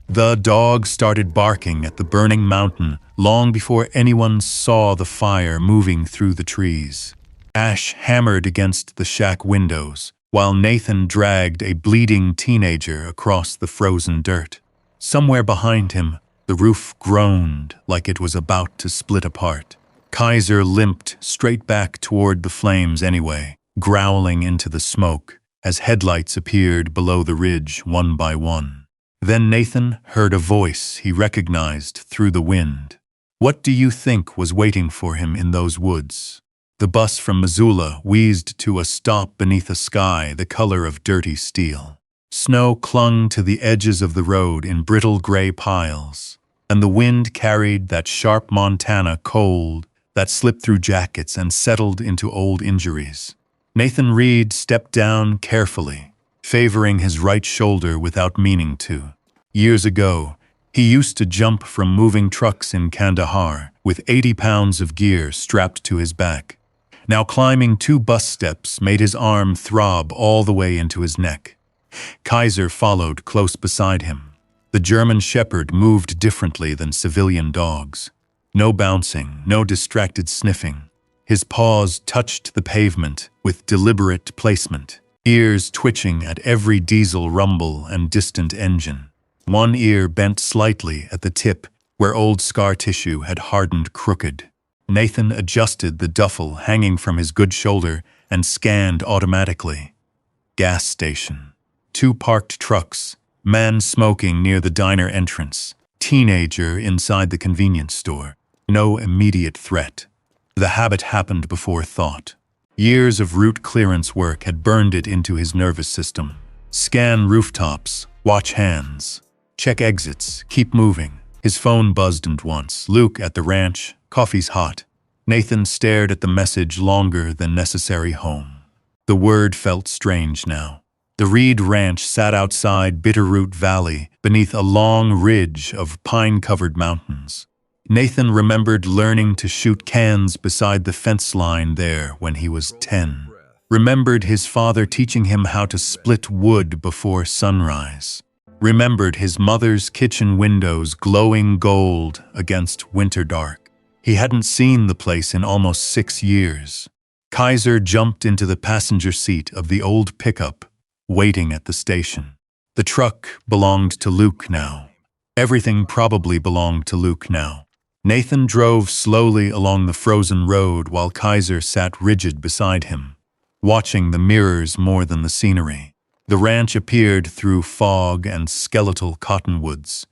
The dog started barking at the burning mountain long before anyone saw the fire moving through the trees. Ash hammered against the shack windows, while Nathan dragged a bleeding teenager across the frozen dirt. Somewhere behind him, the roof groaned like it was about to split apart. Kaiser limped straight back toward the flames anyway, growling into the smoke as headlights appeared below the ridge one by one. Then Nathan heard a voice he recognized through the wind. What do you think was waiting for him in those woods? The bus from Missoula wheezed to a stop beneath a sky the color of dirty steel. Snow clung to the edges of the road in brittle gray piles, and the wind carried that sharp Montana cold that slipped through jackets and settled into old injuries. Nathan Reed stepped down carefully, favoring his right shoulder without meaning to. Years ago, he used to jump from moving trucks in Kandahar with 80 pounds of gear strapped to his back. Now climbing 2 bus steps made his arm throb all the way into his neck. Kaiser followed close beside him. The German shepherd moved differently than civilian dogs. No bouncing, no distracted sniffing. His paws touched the pavement with deliberate placement, ears twitching at every diesel rumble and distant engine. One ear bent slightly at the tip where old scar tissue had hardened crooked. Nathan adjusted the duffel hanging from his good shoulder and scanned automatically. Gas station. 2 parked trucks, man smoking near the diner entrance, teenager inside the convenience store. No immediate threat. The habit happened before thought. Years of route clearance work had burned it into his nervous system. Scan rooftops, watch hands, check exits, keep moving. His phone buzzed once. Luke at the ranch, coffee's hot. Nathan stared at the message longer than necessary home. The word felt strange now. The Reed Ranch sat outside Bitterroot Valley beneath a long ridge of pine-covered mountains. Nathan remembered learning to shoot cans beside the fence line there when he was 10. Remembered his father teaching him how to split wood before sunrise. Remembered his mother's kitchen windows glowing gold against winter dark. He hadn't seen the place in almost 6 years. Kaiser jumped into the passenger seat of the old pickup, waiting at the station. The truck belonged to Luke now. Everything probably belonged to Luke now. Nathan drove slowly along the frozen road while Kaiser sat rigid beside him, watching the mirrors more than the scenery. The ranch appeared through fog and skeletal cottonwoods.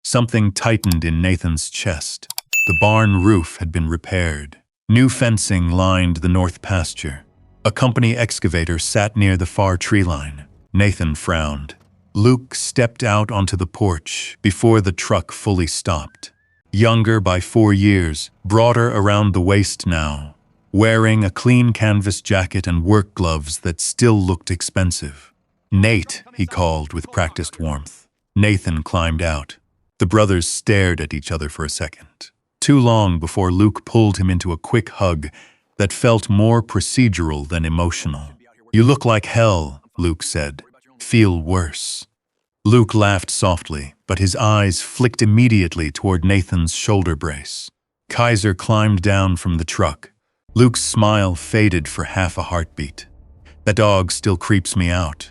Something tightened in Nathan's chest. The barn roof had been repaired. New fencing lined the north pasture. A company excavator sat near the far tree line. Nathan frowned. Luke stepped out onto the porch before the truck fully stopped. Younger by 4 years, broader around the waist now, wearing a clean canvas jacket and work gloves that still looked expensive. Nate, he called with practiced warmth. Nathan climbed out. The brothers stared at each other for a second. Too long before Luke pulled him into a quick hug that felt more procedural than emotional. You look like hell, Luke said. Feel worse. Luke laughed softly, but his eyes flicked immediately toward Nathan's shoulder brace. Kaiser climbed down from the truck. Luke's smile faded for half a heartbeat. That dog still creeps me out.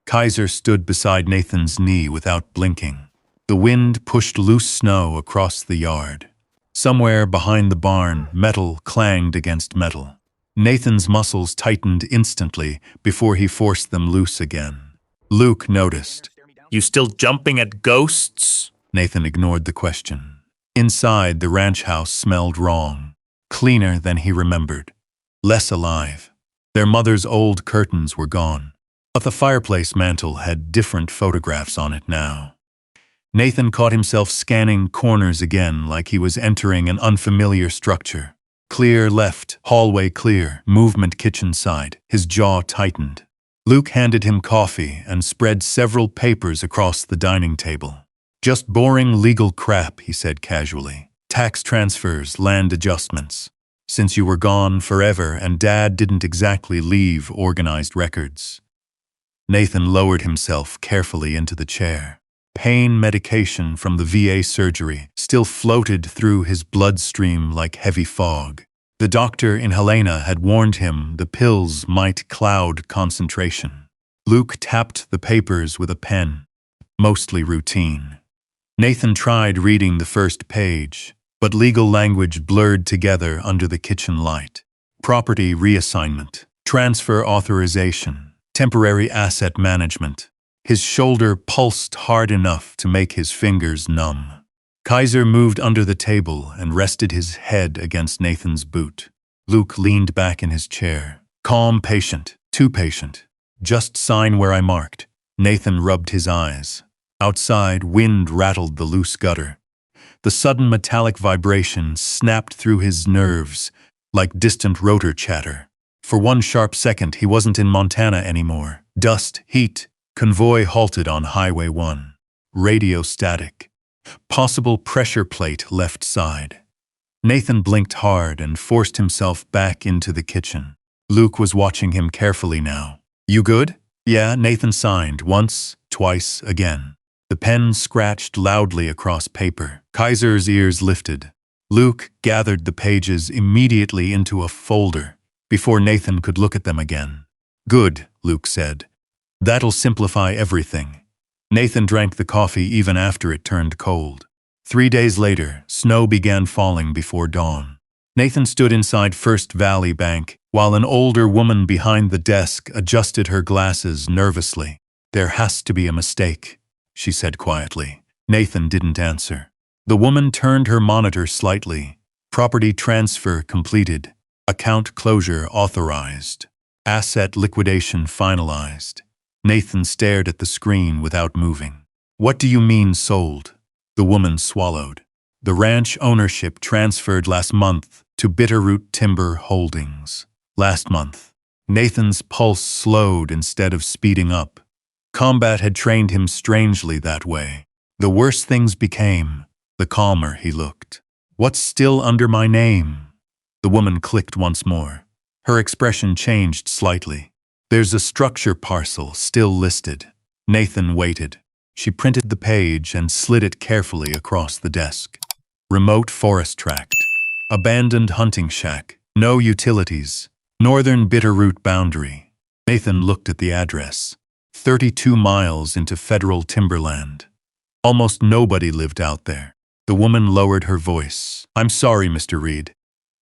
Kaiser stood beside Nathan's knee without blinking. The wind pushed loose snow across the yard. Somewhere behind the barn, metal clanged against metal. Nathan's muscles tightened instantly before he forced them loose again. Luke noticed. You still jumping at ghosts? Nathan ignored the question. Inside, the ranch house smelled wrong. Cleaner than he remembered. Less alive. Their mother's old curtains were gone. But the fireplace mantel had different photographs on it now. Nathan caught himself scanning corners again like he was entering an unfamiliar structure. Clear left, hallway clear, movement kitchen side. His jaw tightened. Luke handed him coffee and spread several papers across the dining table. Just boring legal crap, he said casually. Tax transfers, land adjustments. Since you were gone forever and Dad didn't exactly leave organized records. Nathan lowered himself carefully into the chair. pain medication from the VA surgery still floated through his bloodstream like heavy fog. The doctor in Helena had warned him the pills might cloud concentration. Luke tapped the papers with a pen, mostly routine. Nathan tried reading the first page, but legal language blurred together under the kitchen light. Property reassignment, transfer authorization, temporary asset management. His shoulder pulsed hard enough to make his fingers numb. Kaiser moved under the table and rested his head against Nathan's boot. Luke leaned back in his chair. Calm, patient, too patient. Just sign where I marked. Nathan rubbed his eyes. Outside, wind rattled the loose gutter. The sudden metallic vibration snapped through his nerves like distant rotor chatter. For one sharp second, he wasn't in Montana anymore. Dust, heat, convoy halted on Highway 1. Radio static. Possible pressure plate left side. Nathan blinked hard and forced himself back into the kitchen. Luke was watching him carefully now. You good? Yeah, Nathan signed, once, twice, again. The pen scratched loudly across paper. Kaiser's ears lifted. Luke gathered the pages immediately into a folder before Nathan could look at them again. Good, Luke said. That'll simplify everything. Nathan drank the coffee even after it turned cold. 3 days later, snow began falling before dawn. Nathan stood inside First Valley Bank while an older woman behind the desk adjusted her glasses nervously. There has to be a mistake, she said quietly. Nathan didn't answer. The woman turned her monitor slightly. Property transfer completed. Account closure authorized. Asset liquidation finalized. Nathan stared at the screen without moving. What do you mean sold? The woman swallowed. The ranch ownership transferred last month to Bitterroot Timber Holdings. Last month. Nathan's pulse slowed instead of speeding up. Combat had trained him strangely that way. The worse things became, the calmer he looked. What's still under my name? The woman clicked once more. Her expression changed slightly. There's a structure parcel still listed. Nathan waited. She printed the page and slid it carefully across the desk. Remote forest tract. Abandoned hunting shack. No utilities. Northern Bitterroot boundary. Nathan looked at the address. 32 miles into federal timberland. Almost nobody lived out there. The woman lowered her voice. I'm sorry, Mr. Reed.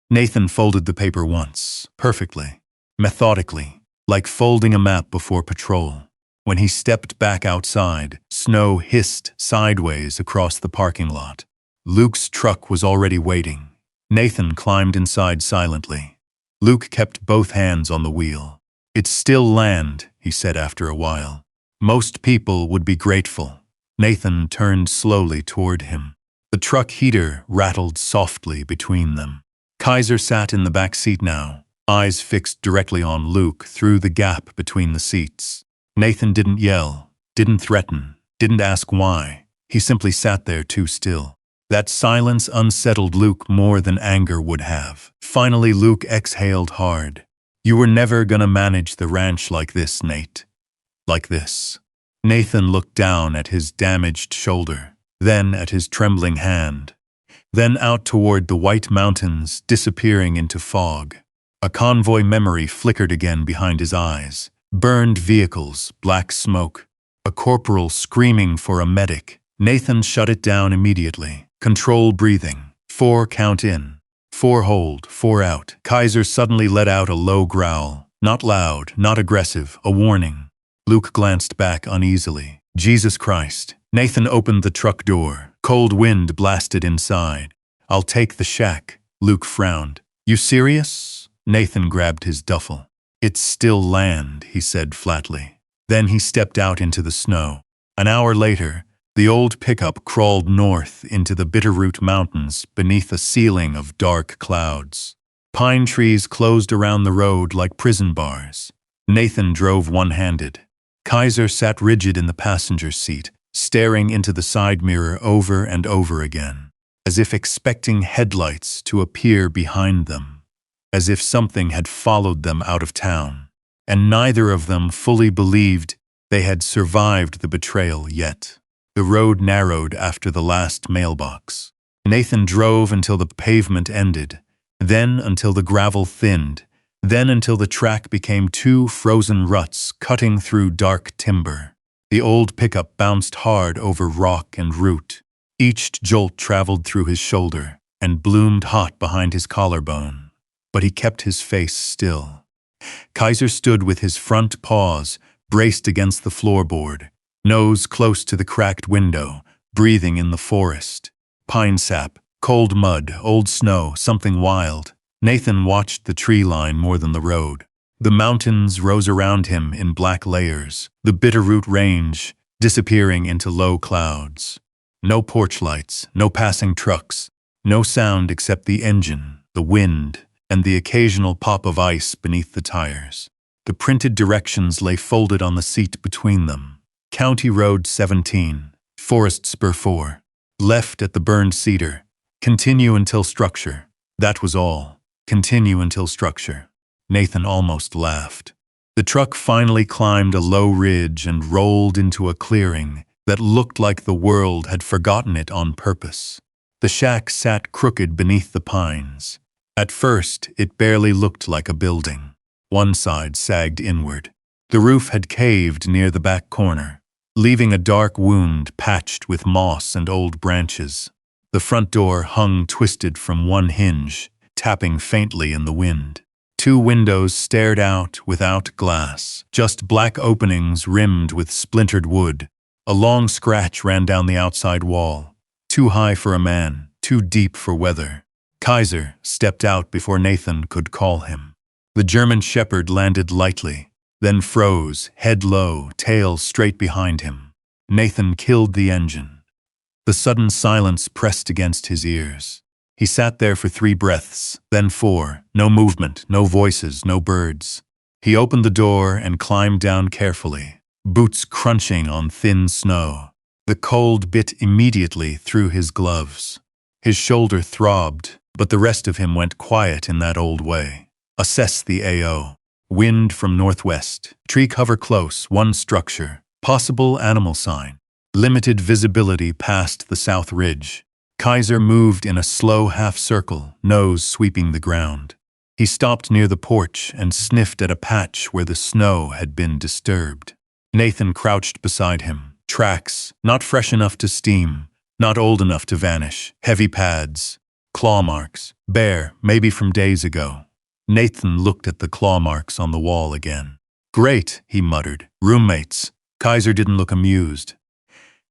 Nathan folded the paper once, perfectly, methodically, like folding a map before patrol. When he stepped back outside, snow hissed sideways across the parking lot. Luke's truck was already waiting. Nathan climbed inside silently. Luke kept both hands on the wheel. It's still land, he said after a while. Most people would be grateful. Nathan turned slowly toward him. The truck heater rattled softly between them. Kaiser sat in the back seat now, eyes fixed directly on Luke through the gap between the seats. Nathan didn't yell, didn't threaten, didn't ask why. He simply sat there too still. That silence unsettled Luke more than anger would have. Finally, Luke exhaled hard. You were never gonna manage the ranch like this, Nate. Like this. Nathan looked down at his damaged shoulder, then at his trembling hand, then out toward the white mountains disappearing into fog. A convoy memory flickered again behind his eyes. Burned vehicles, black smoke, a corporal screaming for a medic. Nathan shut it down immediately. Control breathing. 4 count in. 4 hold, 4 out. Kaiser suddenly let out a low growl. Not loud, not aggressive, a warning. Luke glanced back uneasily. Jesus Christ. Nathan opened the truck door. Cold wind blasted inside. I'll take the shack. Luke frowned. You serious? Nathan grabbed his duffel. It's still land, he said flatly. Then he stepped out into the snow. An hour later, the old pickup crawled north into the Bitterroot Mountains beneath a ceiling of dark clouds. Pine trees closed around the road like prison bars. Nathan drove one-handed. Kaiser sat rigid in the passenger seat, staring into the side mirror over and over again, as if expecting headlights to appear behind them, as if something had followed them out of town, and neither of them fully believed they had survived the betrayal yet. The road narrowed after the last mailbox. Nathan drove until the pavement ended, then until the gravel thinned, then until the track became two frozen ruts cutting through dark timber. The old pickup bounced hard over rock and root. Each jolt traveled through his shoulder and bloomed hot behind his collarbone. But he kept his face still. Kaiser stood with his front paws braced against the floorboard, nose close to the cracked window, breathing in the forest. Pine sap, cold mud, old snow, something wild. Nathan watched the tree line more than the road. The mountains rose around him in black layers, the Bitterroot Range disappearing into low clouds. No porch lights, no passing trucks, no sound except the engine, the wind, and the occasional pop of ice beneath the tires. The printed directions lay folded on the seat between them. County Road 17, Forest Spur 4. Left at the burned cedar. Continue until structure. That was all. Continue until structure. Nathan almost laughed. The truck finally climbed a low ridge and rolled into a clearing that looked like the world had forgotten it on purpose. The shack sat crooked beneath the pines. At first, it barely looked like a building. One side sagged inward. The roof had caved near the back corner, leaving a dark wound patched with moss and old branches. The front door hung twisted from one hinge, tapping faintly in the wind. Two windows stared out without glass, just black openings rimmed with splintered wood. A long scratch ran down the outside wall, too high for a man, too deep for weather. Kaiser stepped out before Nathan could call him. The German shepherd landed lightly, then froze, head low, tail straight behind him. Nathan killed the engine. The sudden silence pressed against his ears. He sat there for 3 breaths, then 4, no movement, no voices, no birds. He opened the door and climbed down carefully, boots crunching on thin snow. The cold bit immediately through his gloves. His shoulder throbbed, but the rest of him went quiet in that old way. Assess the AO. Wind from northwest, tree cover close, one structure, possible animal sign. Limited visibility past the south ridge. Kaiser moved in a slow half-circle, nose sweeping the ground. He stopped near the porch and sniffed at a patch where the snow had been disturbed. Nathan crouched beside him. Tracks, not fresh enough to steam, not old enough to vanish. Heavy pads. Claw marks. Bare, maybe from days ago. Nathan looked at the claw marks on the wall again. Great, he muttered. Roommates. Kaiser didn't look amused.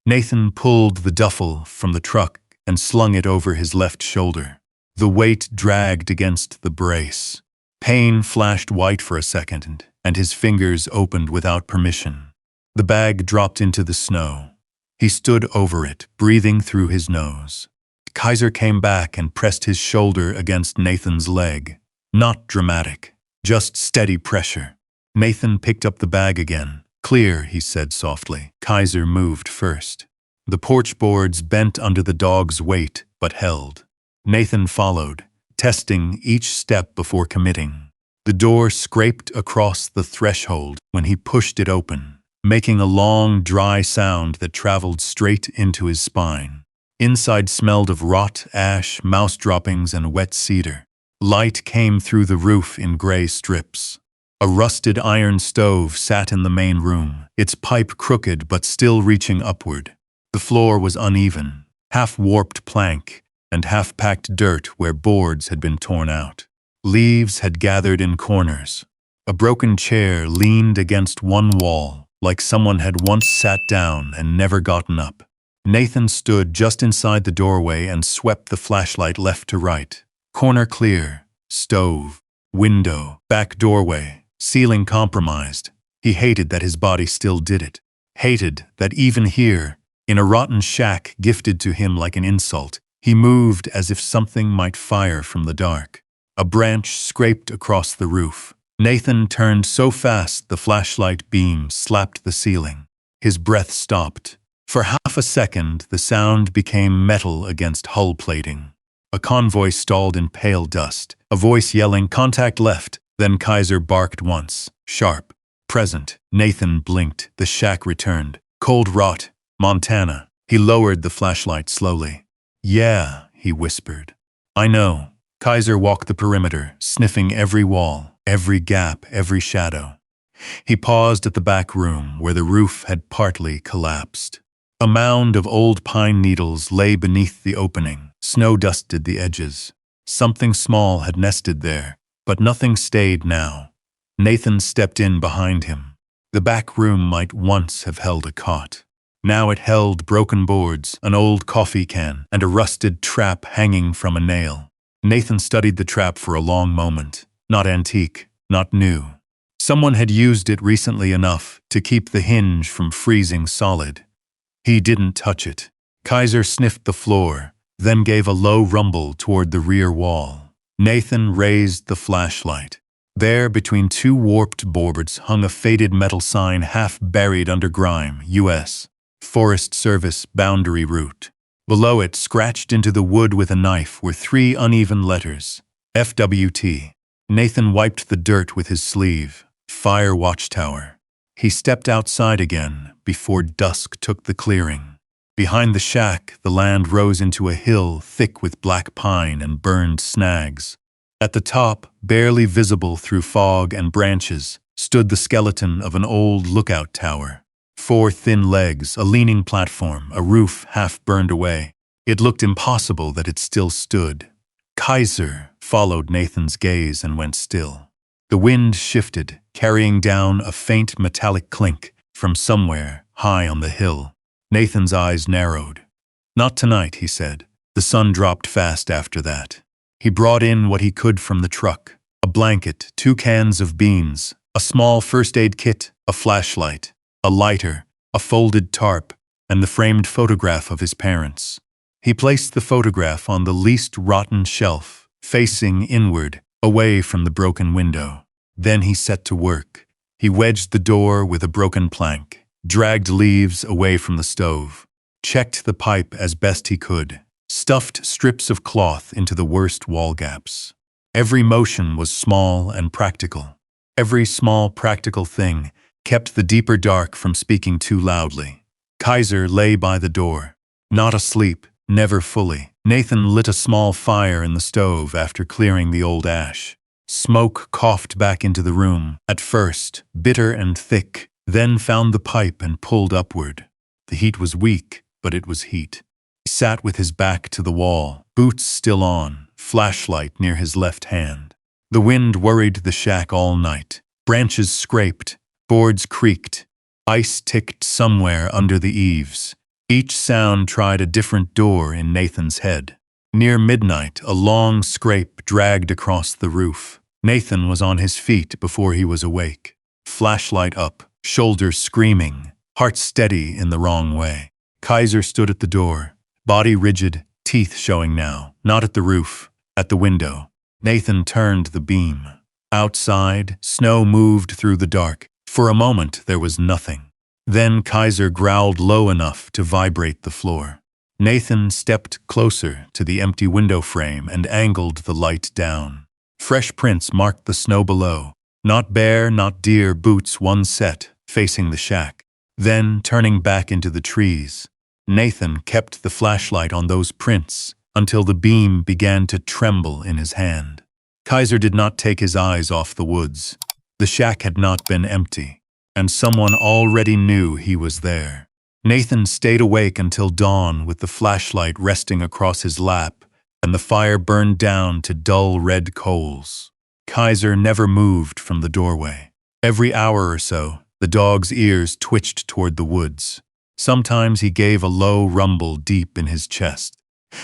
Nathan pulled the duffel from the truck and slung it over his left shoulder. The weight dragged against the brace. Pain flashed white for a second, and his fingers opened without permission. The bag dropped into the snow. He stood over it, breathing through his nose. Kaiser came back and pressed his shoulder against Nathan's leg. Not dramatic, just steady pressure. Nathan picked up the bag again. Clear, he said softly. Kaiser moved first. The porch boards bent under the dog's weight, but held. Nathan followed, testing each step before committing. The door scraped across the threshold when he pushed it open, making a long, dry sound that traveled straight into his spine. Inside smelled of rot, ash, mouse droppings, and wet cedar. Light came through the roof in gray strips. A rusted iron stove sat in the main room, its pipe crooked but still reaching upward. The floor was uneven, half-warped plank, and half-packed dirt where boards had been torn out. Leaves had gathered in corners. A broken chair leaned against one wall, like someone had once sat down and never gotten up. Nathan stood just inside the doorway and swept the flashlight left to right. Corner clear, stove, window, back doorway, ceiling compromised. He hated that his body still did it. Hated that even here, in a rotten shack gifted to him like an insult, he moved as if something might fire from the dark. A branch scraped across the roof. Nathan turned so fast the flashlight beam slapped the ceiling. His breath stopped. For half a second, the sound became metal against hull plating. A convoy stalled in pale dust, a voice yelling, "Contact left." Then Kaiser barked once, sharp, present. Nathan blinked. The shack returned. Cold rot. Montana. He lowered the flashlight slowly. "Yeah," he whispered. "I know." Kaiser walked the perimeter, sniffing every wall, every gap, every shadow. He paused at the back room where the roof had partly collapsed. A mound of old pine needles lay beneath the opening. Snow dusted the edges. Something small had nested there, but nothing stayed now. Nathan stepped in behind him. The back room might once have held a cot. Now it held broken boards, an old coffee can, and a rusted trap hanging from a nail. Nathan studied the trap for a long moment. Not antique, not new. Someone had used it recently enough to keep the hinge from freezing solid. He didn't touch it. Kaiser sniffed the floor, then gave a low rumble toward the rear wall. Nathan raised the flashlight. There, between two warped boards, hung a faded metal sign half buried under grime, U.S. Forest Service Boundary Route. Below it, scratched into the wood with a knife, were 3 uneven letters. FWT. Nathan wiped the dirt with his sleeve. Fire Watchtower. He stepped outside again before dusk took the clearing. Behind the shack, the land rose into a hill thick with black pine and burned snags. At the top, barely visible through fog and branches, stood the skeleton of an old lookout tower. 4 thin legs, a leaning platform, a roof half burned away. It looked impossible that it still stood. Kaiser followed Nathan's gaze and went still. The wind shifted, carrying down a faint metallic clink from somewhere high on the hill. Nathan's eyes narrowed. "Not tonight," he said. The sun dropped fast after that. He brought in what he could from the truck. A blanket, 2 cans of beans, a small first aid kit, a flashlight, a lighter, a folded tarp, and the framed photograph of his parents. He placed the photograph on the least rotten shelf, facing inward, away from the broken window. Then he set to work. He wedged the door with a broken plank, dragged leaves away from the stove, checked the pipe as best he could, stuffed strips of cloth into the worst wall gaps. Every motion was small and practical. Every small practical thing kept the deeper dark from speaking too loudly. Kaiser lay by the door, not asleep, never fully. Nathan lit a small fire in the stove after clearing the old ash. Smoke coughed back into the room, at first bitter and thick, then found the pipe and pulled upward. The heat was weak, but it was heat. He sat with his back to the wall, boots still on, flashlight near his left hand. The wind worried the shack all night. Branches scraped, boards creaked, ice ticked somewhere under the eaves. Each sound tried a different door in Nathan's head. Near midnight, a long scrape dragged across the roof. Nathan was on his feet before he was awake. Flashlight up, shoulders screaming, heart steady in the wrong way. Kaiser stood at the door, body rigid, teeth showing now, not at the roof, at the window. Nathan turned the beam. Outside, snow moved through the dark. For a moment, there was nothing. Then Kaiser growled low enough to vibrate the floor. Nathan stepped closer to the empty window frame and angled the light down. Fresh prints marked the snow below. Not bear, not deer, boots one set, facing the shack. Then, turning back into the trees, Nathan kept the flashlight on those prints until the beam began to tremble in his hand. Kaiser did not take his eyes off the woods. The shack had not been empty, and someone already knew he was there. Nathan stayed awake until dawn with the flashlight resting across his lap and the fire burned down to dull red coals. Kaiser never moved from the doorway. Every hour or so, the dog's ears twitched toward the woods. Sometimes he gave a low rumble deep in his chest.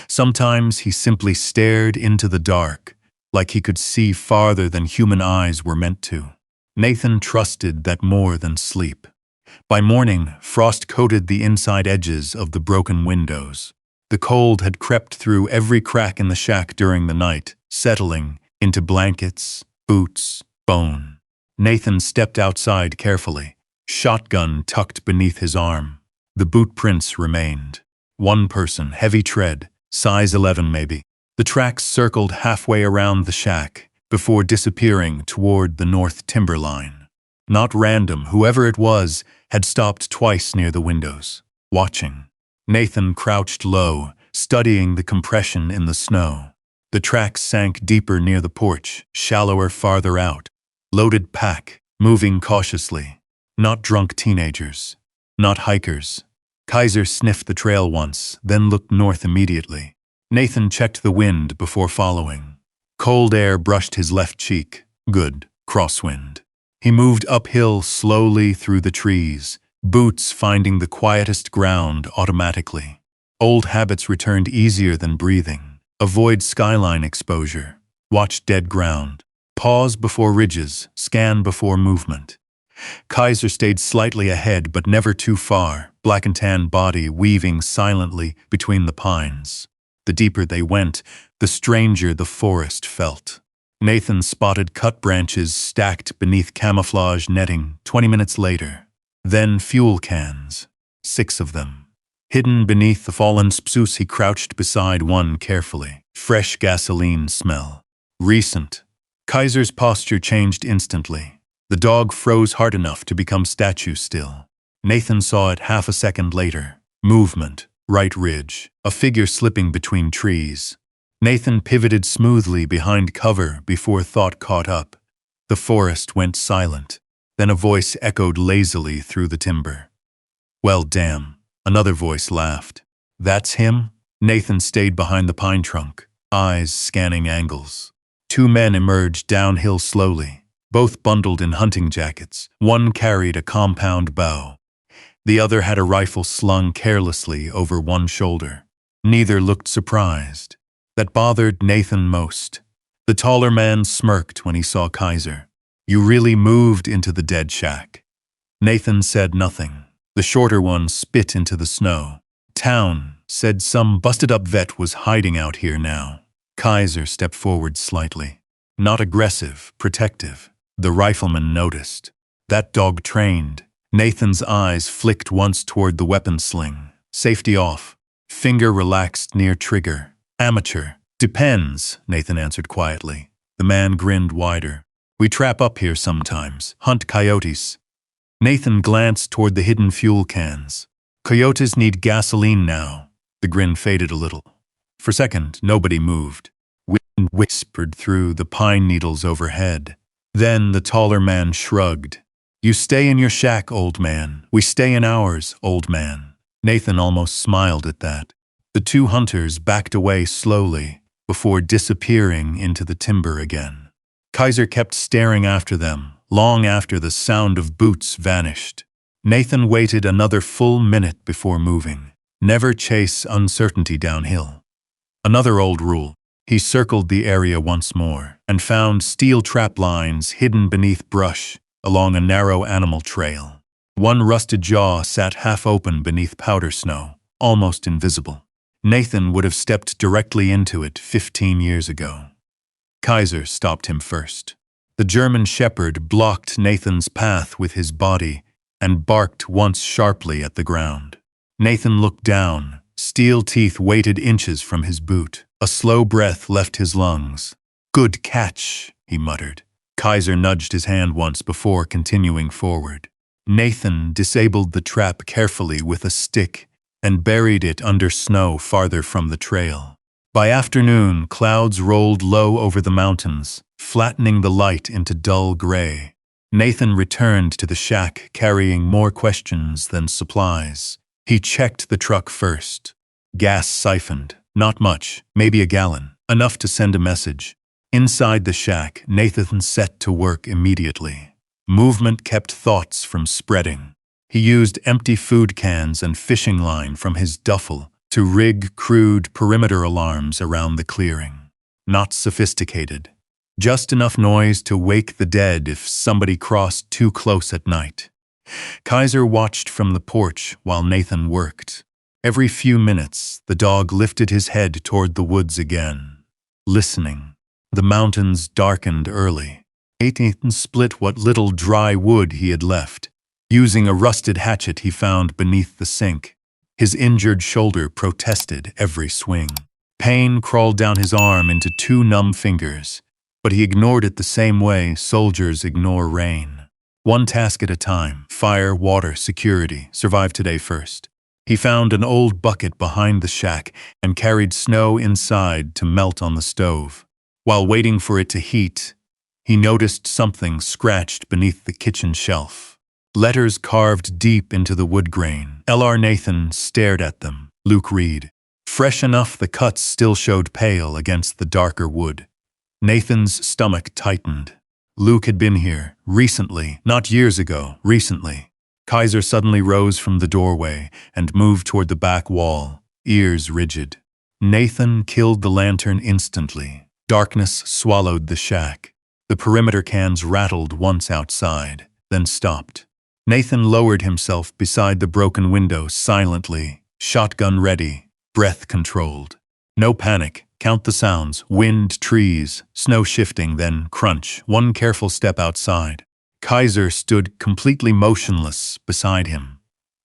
Sometimes he simply stared into the dark, like he could see farther than human eyes were meant to. Nathan trusted that more than sleep. By morning, frost coated the inside edges of the broken windows. The cold had crept through every crack in the shack during the night, settling into blankets, boots, bone. Nathan stepped outside carefully, shotgun tucked beneath his arm. The boot prints remained. One person, heavy tread, size 11 maybe. The tracks circled halfway around the shack before disappearing toward the north timber line. Not random, whoever it was had stopped twice near the windows, watching. Nathan crouched low, studying the compression in the snow. The tracks sank deeper near the porch, shallower farther out. Loaded pack, moving cautiously. Not drunk teenagers. Not hikers. Kaiser sniffed the trail once, then looked north immediately. Nathan checked the wind before following. Cold air brushed his left cheek. Good, crosswind. He moved uphill slowly through the trees, boots finding the quietest ground automatically. Old habits returned easier than breathing. Avoid skyline exposure. Watch dead ground. Pause before ridges, scan before movement. Kaiser stayed slightly ahead but never too far, black and tan body weaving silently between the pines. The deeper they went, the stranger the forest felt. Nathan spotted cut branches stacked beneath camouflage netting 20 minutes later. Then fuel cans, 6 of them. Hidden beneath the fallen spruce, he crouched beside one carefully. Fresh gasoline smell. Recent. Kaiser's posture changed instantly. The dog froze hard enough to become statue still. Nathan saw it half a second later. Movement. Right ridge. A figure slipping between trees. Nathan pivoted smoothly behind cover before thought caught up. The forest went silent. Then a voice echoed lazily through the timber. "Well, damn." Another voice laughed. "That's him?" Nathan stayed behind the pine trunk, eyes scanning angles. 2 men emerged downhill slowly, both bundled in hunting jackets. One carried a compound bow. The other had a rifle slung carelessly over one shoulder. Neither looked surprised. That bothered Nathan most. The taller man smirked when he saw Kaiser. "You really moved into the dead shack." Nathan said nothing. The shorter one spit into the snow. "Town," said some busted-up vet was hiding out here now. Kaiser stepped forward slightly. Not aggressive, protective. The rifleman noticed. That dog trained. Nathan's eyes flicked once toward the weapon sling. Safety off. Finger relaxed near trigger. "Amateur." "Depends," Nathan answered quietly. The man grinned wider. "We trap up here sometimes. Hunt coyotes." Nathan glanced toward the hidden fuel cans. "Coyotes need gasoline now." The grin faded a little. For a second, nobody moved. Wind whispered through the pine needles overhead. Then the taller man shrugged. "You stay in your shack, old man. We stay in ours, old man." Nathan almost smiled at that. The 2 hunters backed away slowly before disappearing into the timber again. Kaiser kept staring after them, long after the sound of boots vanished. Nathan waited another full minute before moving. Never chase uncertainty downhill. Another old rule. He circled the area once more and found steel trap lines hidden beneath brush along a narrow animal trail. One rusted jaw sat half open beneath powder snow, almost invisible. Nathan would have stepped directly into it 15 years ago. Kaiser stopped him first. The German shepherd blocked Nathan's path with his body and barked once sharply at the ground. Nathan looked down. Steel teeth waited inches from his boot. A slow breath left his lungs. "Good catch," he muttered. Kaiser nudged his hand once before continuing forward. Nathan disabled the trap carefully with a stick and buried it under snow farther from the trail. By afternoon, clouds rolled low over the mountains, flattening the light into dull gray. Nathan returned to the shack carrying more questions than supplies. He checked the truck first. Gas siphoned. Not much, maybe a gallon, enough to send a message. Inside the shack, Nathan set to work immediately. Movement kept thoughts from spreading. He used empty food cans and fishing line from his duffel to rig crude perimeter alarms around the clearing. Not sophisticated. Just enough noise to wake the dead if somebody crossed too close at night. Kaiser watched from the porch while Nathan worked. Every few minutes, the dog lifted his head toward the woods again, listening. The mountains darkened early. Nathan split what little dry wood he had left, using a rusted hatchet he found beneath the sink. His injured shoulder protested every swing. Pain crawled down his arm into 2 numb fingers, but he ignored it the same way soldiers ignore rain. One task at a time. Fire, water, security. Survive today first. He found an old bucket behind the shack and carried snow inside to melt on the stove. While waiting for it to heat, he noticed something scratched beneath the kitchen shelf. Letters carved deep into the wood grain. L.R. Nathan stared at them. Luke read. Fresh enough, the cuts still showed pale against the darker wood. Nathan's stomach tightened. Luke had been here, recently, not years ago, recently. Kaiser suddenly rose from the doorway and moved toward the back wall, ears rigid. Nathan killed the lantern instantly. Darkness swallowed the shack. The perimeter cans rattled once outside, then stopped. Nathan lowered himself beside the broken window silently, shotgun ready, breath controlled. No panic. Count the sounds. Wind, trees, snow shifting, then crunch. One careful step outside. Kaiser stood completely motionless beside him.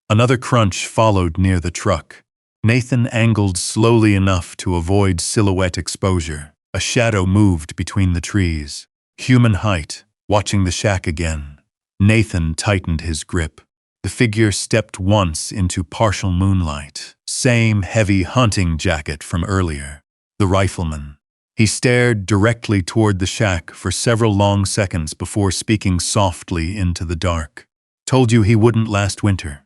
Another crunch followed near the truck. Nathan angled slowly enough to avoid silhouette exposure. A shadow moved between the trees. Human height, watching the shack again. Nathan tightened his grip. The figure stepped once into partial moonlight. Same heavy hunting jacket from earlier. The rifleman. He stared directly toward the shack for several long seconds before speaking softly into the dark. Told you he wouldn't last winter.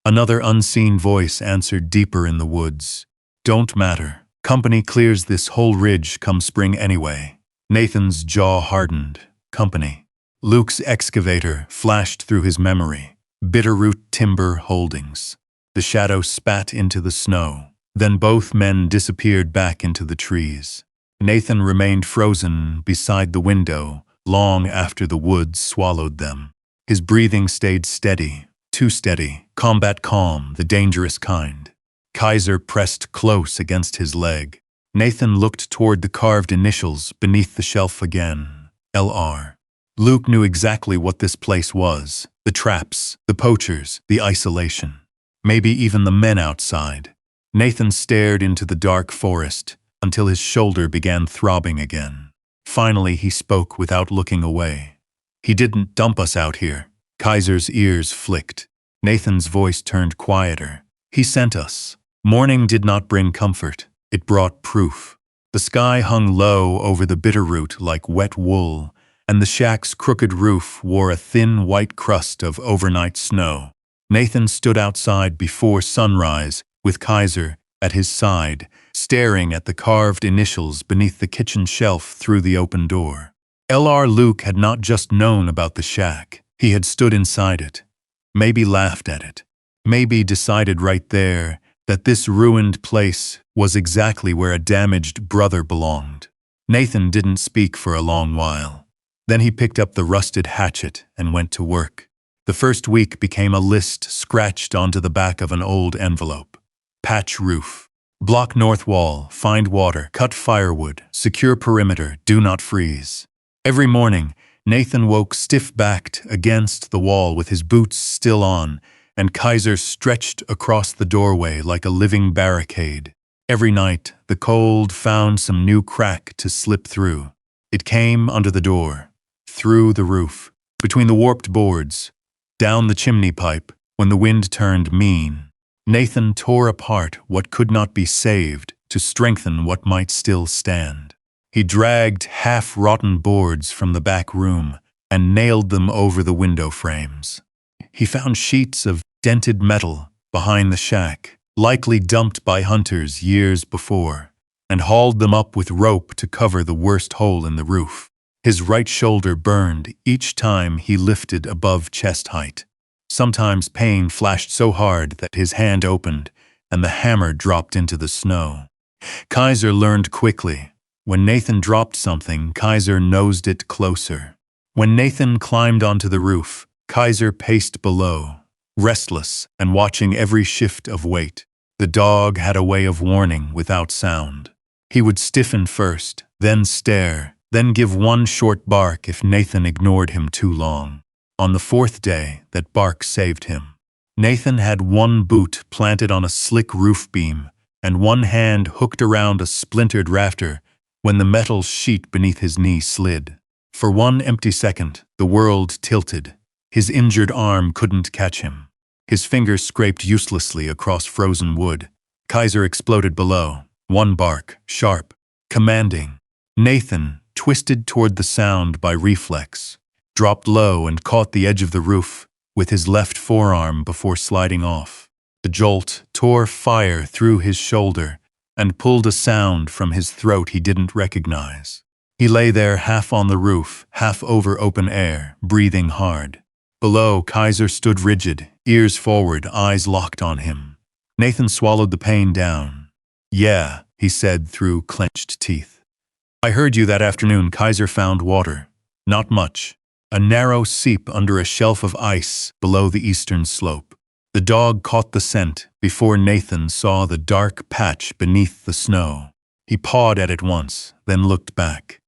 Another unseen voice answered deeper in the woods. Don't matter. Company clears this whole ridge come spring anyway. Nathan's jaw hardened. Company. Luke's excavator flashed through his memory. Bitterroot Timber Holdings. The shadow spat into the snow. Then both men disappeared back into the trees. Nathan remained frozen beside the window long after the woods swallowed them. His breathing stayed steady, too steady, combat calm, the dangerous kind. Kaiser pressed close against his leg. Nathan looked toward the carved initials beneath the shelf again. L.R. Luke knew exactly what this place was. The traps, the poachers, the isolation. Maybe even the men outside. Nathan stared into the dark forest until his shoulder began throbbing again. Finally, he spoke without looking away. He didn't dump us out here. Kaiser's ears flicked. Nathan's voice turned quieter. He sent us. Morning did not bring comfort. It brought proof. The sky hung low over the bitterroot like wet wool, and the shack's crooked roof wore a thin white crust of overnight snow. Nathan stood outside before sunrise, with Kaiser at his side, staring at the carved initials beneath the kitchen shelf through the open door. L.R. Luke had not just known about the shack. He had stood inside it. Maybe laughed at it. Maybe decided right there that this ruined place was exactly where a damaged brother belonged. Nathan didn't speak for a long while. Then he picked up the rusted hatchet and went to work. The first week became a list scratched onto the back of an old envelope. Patch roof. Block north wall, find water, cut firewood, secure perimeter, do not freeze. Every morning, Nathan woke stiff-backed against the wall with his boots still on, and Kaiser stretched across the doorway like a living barricade. Every night, the cold found some new crack to slip through. It came under the door, through the roof, between the warped boards, down the chimney pipe when the wind turned mean. Nathan tore apart what could not be saved to strengthen what might still stand. He dragged half-rotten boards from the back room and nailed them over the window frames. He found sheets of dented metal behind the shack, likely dumped by hunters years before, and hauled them up with rope to cover the worst hole in the roof. His right shoulder burned each time he lifted above chest height. Sometimes pain flashed so hard that his hand opened and the hammer dropped into the snow. Kaiser learned quickly. When Nathan dropped something, Kaiser nosed it closer. When Nathan climbed onto the roof, Kaiser paced below, restless and watching every shift of weight. The dog had a way of warning without sound. He would stiffen first, then stare, then give one short bark if Nathan ignored him too long. On the fourth day, that bark saved him. Nathan had one boot planted on a slick roof beam and one hand hooked around a splintered rafter when the metal sheet beneath his knee slid. For one empty second, the world tilted. His injured arm couldn't catch him. His fingers scraped uselessly across frozen wood. Kaiser exploded below, one bark, sharp, commanding. Nathan, twisted toward the sound by reflex, dropped low and caught the edge of the roof with his left forearm before sliding off. The jolt tore fire through his shoulder and pulled a sound from his throat he didn't recognize. He lay there half on the roof, half over open air, breathing hard. Below, Kaiser stood rigid, ears forward, eyes locked on him. Nathan swallowed the pain down. "Yeah," he said through clenched teeth. "I heard you that afternoon." Kaiser found water. Not much. A narrow seep under a shelf of ice below the eastern slope. The dog caught the scent before Nathan saw the dark patch beneath the snow. He pawed at it once, then looked back.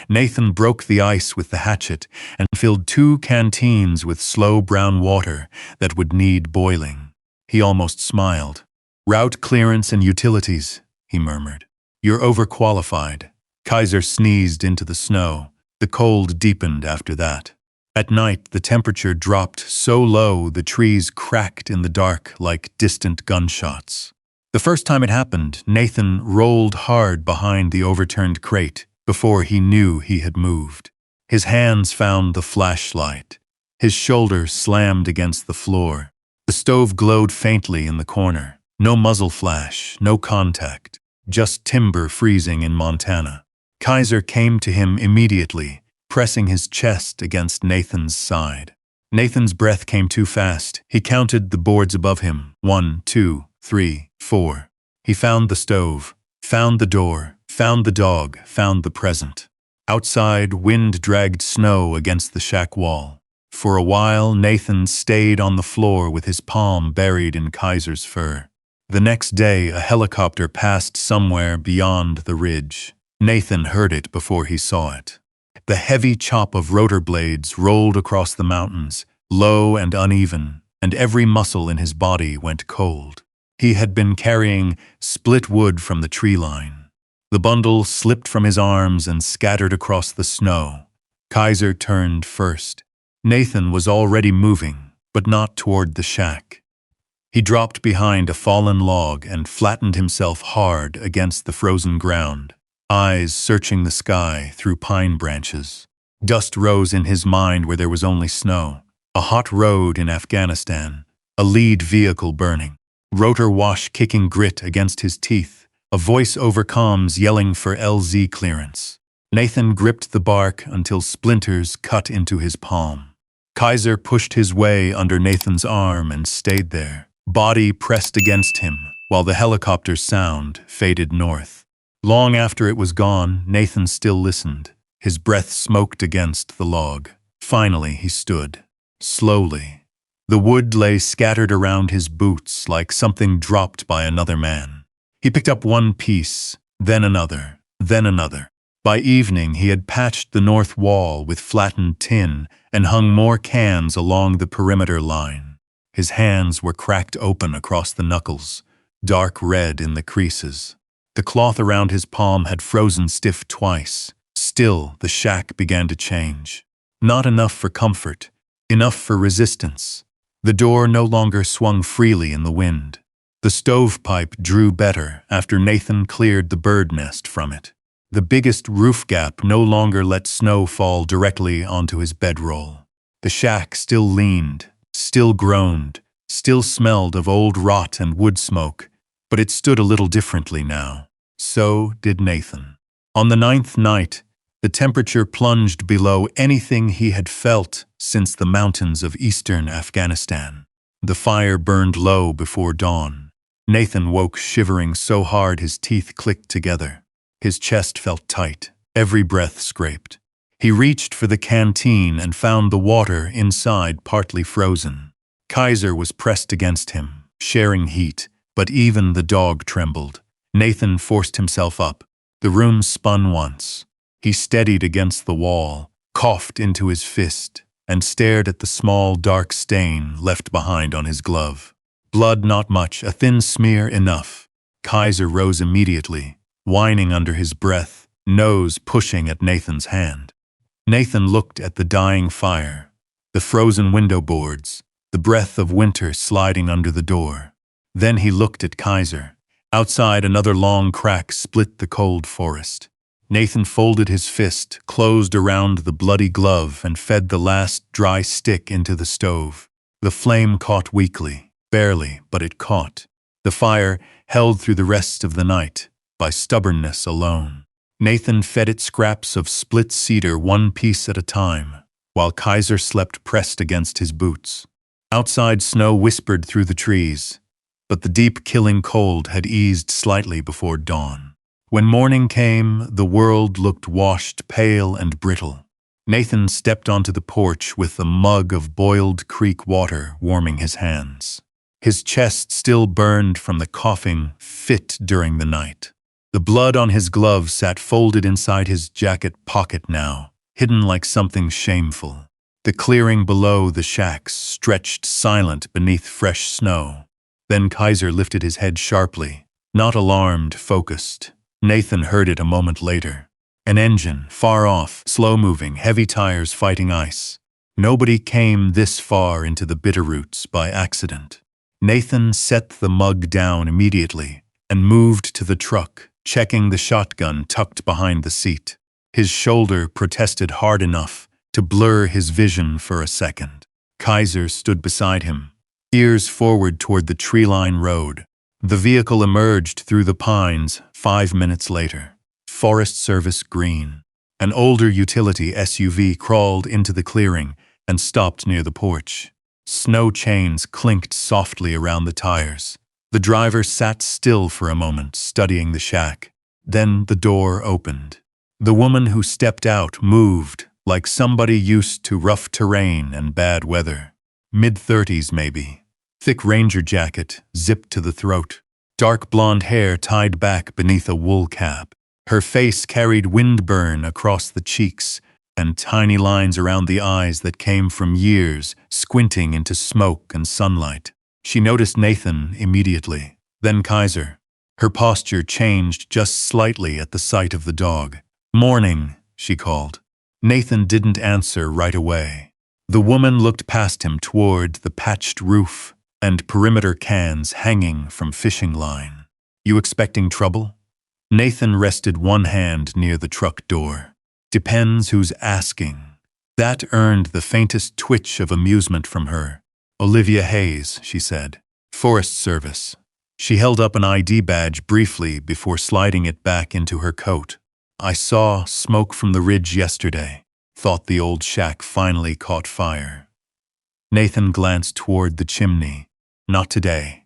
Nathan broke the ice with the hatchet and filled 2 canteens with slow brown water that would need boiling. He almost smiled. "Route clearance and utilities," he murmured. "You're overqualified." Kaiser sneezed into the snow. The cold deepened after that. At night, the temperature dropped so low the trees cracked in the dark like distant gunshots. The first time it happened, Nathan rolled hard behind the overturned crate before he knew he had moved. His hands found the flashlight. His shoulder slammed against the floor. The stove glowed faintly in the corner. No muzzle flash, no contact, just timber freezing in Montana. Kaiser came to him immediately, pressing his chest against Nathan's side. Nathan's breath came too fast. He counted the boards above him. 1, 2, 3, 4. He found the stove, found the door, found the dog, found the present. Outside, wind dragged snow against the shack wall. For a while, Nathan stayed on the floor with his palm buried in Kaiser's fur. The next day, a helicopter passed somewhere beyond the ridge. Nathan heard it before he saw it. The heavy chop of rotor blades rolled across the mountains, low and uneven, and every muscle in his body went cold. He had been carrying split wood from the tree line. The bundle slipped from his arms and scattered across the snow. Kaiser turned first. Nathan was already moving, but not toward the shack. He dropped behind a fallen log and flattened himself hard against the frozen ground, eyes searching the sky through pine branches. Dust rose in his mind where there was only snow. A hot road in Afghanistan, a lead vehicle burning, rotor wash kicking grit against his teeth, a voice over comms yelling for LZ clearance. Nathan gripped the bark until splinters cut into his palm. Kaiser pushed his way under Nathan's arm and stayed there, body pressed against him, while the helicopter's sound faded north. Long after it was gone, Nathan still listened. His breath smoked against the log. Finally, he stood. Slowly. The wood lay scattered around his boots like something dropped by another man. He picked up one piece, then another, then another. By evening, he had patched the north wall with flattened tin and hung more cans along the perimeter line. His hands were cracked open across the knuckles, dark red in the creases. The cloth around his palm had frozen stiff twice. Still, the shack began to change. Not enough for comfort, enough for resistance. The door no longer swung freely in the wind. The stovepipe drew better after Nathan cleared the bird nest from it. The biggest roof gap no longer let snow fall directly onto his bedroll. The shack still leaned, still groaned, still smelled of old rot and wood smoke, but it stood a little differently now. So did Nathan. On the 9th night, the temperature plunged below anything he had felt since the mountains of eastern Afghanistan. The fire burned low before dawn. Nathan woke shivering so hard his teeth clicked together. His chest felt tight, every breath scraped. He reached for the canteen and found the water inside partly frozen. Kaiser was pressed against him, sharing heat, but even the dog trembled. Nathan forced himself up. The room spun once. He steadied against the wall, coughed into his fist, and stared at the small dark stain left behind on his glove. Blood not much, a thin smear enough. Kaiser rose immediately, whining under his breath, nose pushing at Nathan's hand. Nathan looked at the dying fire, the frozen window boards, the breath of winter sliding under the door. Then he looked at Kaiser. Outside, another long crack split the cold forest. Nathan folded his fist, closed around the bloody glove, and fed the last dry stick into the stove. The flame caught weakly, barely, but it caught. The fire held through the rest of the night, by stubbornness alone. Nathan fed it scraps of split cedar one piece at a time, while Kaiser slept pressed against his boots. Outside, snow whispered through the trees, but the deep killing cold had eased slightly before dawn. When morning came, the world looked washed, pale, and brittle. Nathan stepped onto the porch with a mug of boiled creek water warming his hands. His chest still burned from the coughing fit during the night. The blood on his glove sat folded inside his jacket pocket now, hidden like something shameful. The clearing below the shacks stretched silent beneath fresh snow. Then Kaiser lifted his head sharply, not alarmed, focused. Nathan heard it a moment later. An engine, far off, slow-moving, heavy tires fighting ice. Nobody came this far into the Bitterroots by accident. Nathan set the mug down immediately and moved to the truck, checking the shotgun tucked behind the seat. His shoulder protested hard enough to blur his vision for a second. Kaiser stood beside him, ears forward toward the tree-line road. The vehicle emerged through the pines 5 minutes later. Forest Service green. An older utility SUV crawled into the clearing and stopped near the porch. Snow chains clinked softly around the tires. The driver sat still for a moment, studying the shack. Then the door opened. The woman who stepped out moved, like somebody used to rough terrain and bad weather. Mid-30s maybe. Thick ranger jacket, zipped to the throat. Dark blonde hair tied back beneath a wool cap. Her face carried windburn across the cheeks and tiny lines around the eyes that came from years squinting into smoke and sunlight. She noticed Nathan immediately, then Kaiser. Her posture changed just slightly at the sight of the dog. "Morning," she called. Nathan didn't answer right away. The woman looked past him toward the patched roof and perimeter cans hanging from fishing line. "You expecting trouble?" Nathan rested one hand near the truck door. "Depends who's asking." That earned the faintest twitch of amusement from her. "Olivia Hayes," she said. "Forest Service." She held up an ID badge briefly before sliding it back into her coat. "I saw smoke from the ridge yesterday. Thought the old shack finally caught fire." Nathan glanced toward the chimney. "Not today."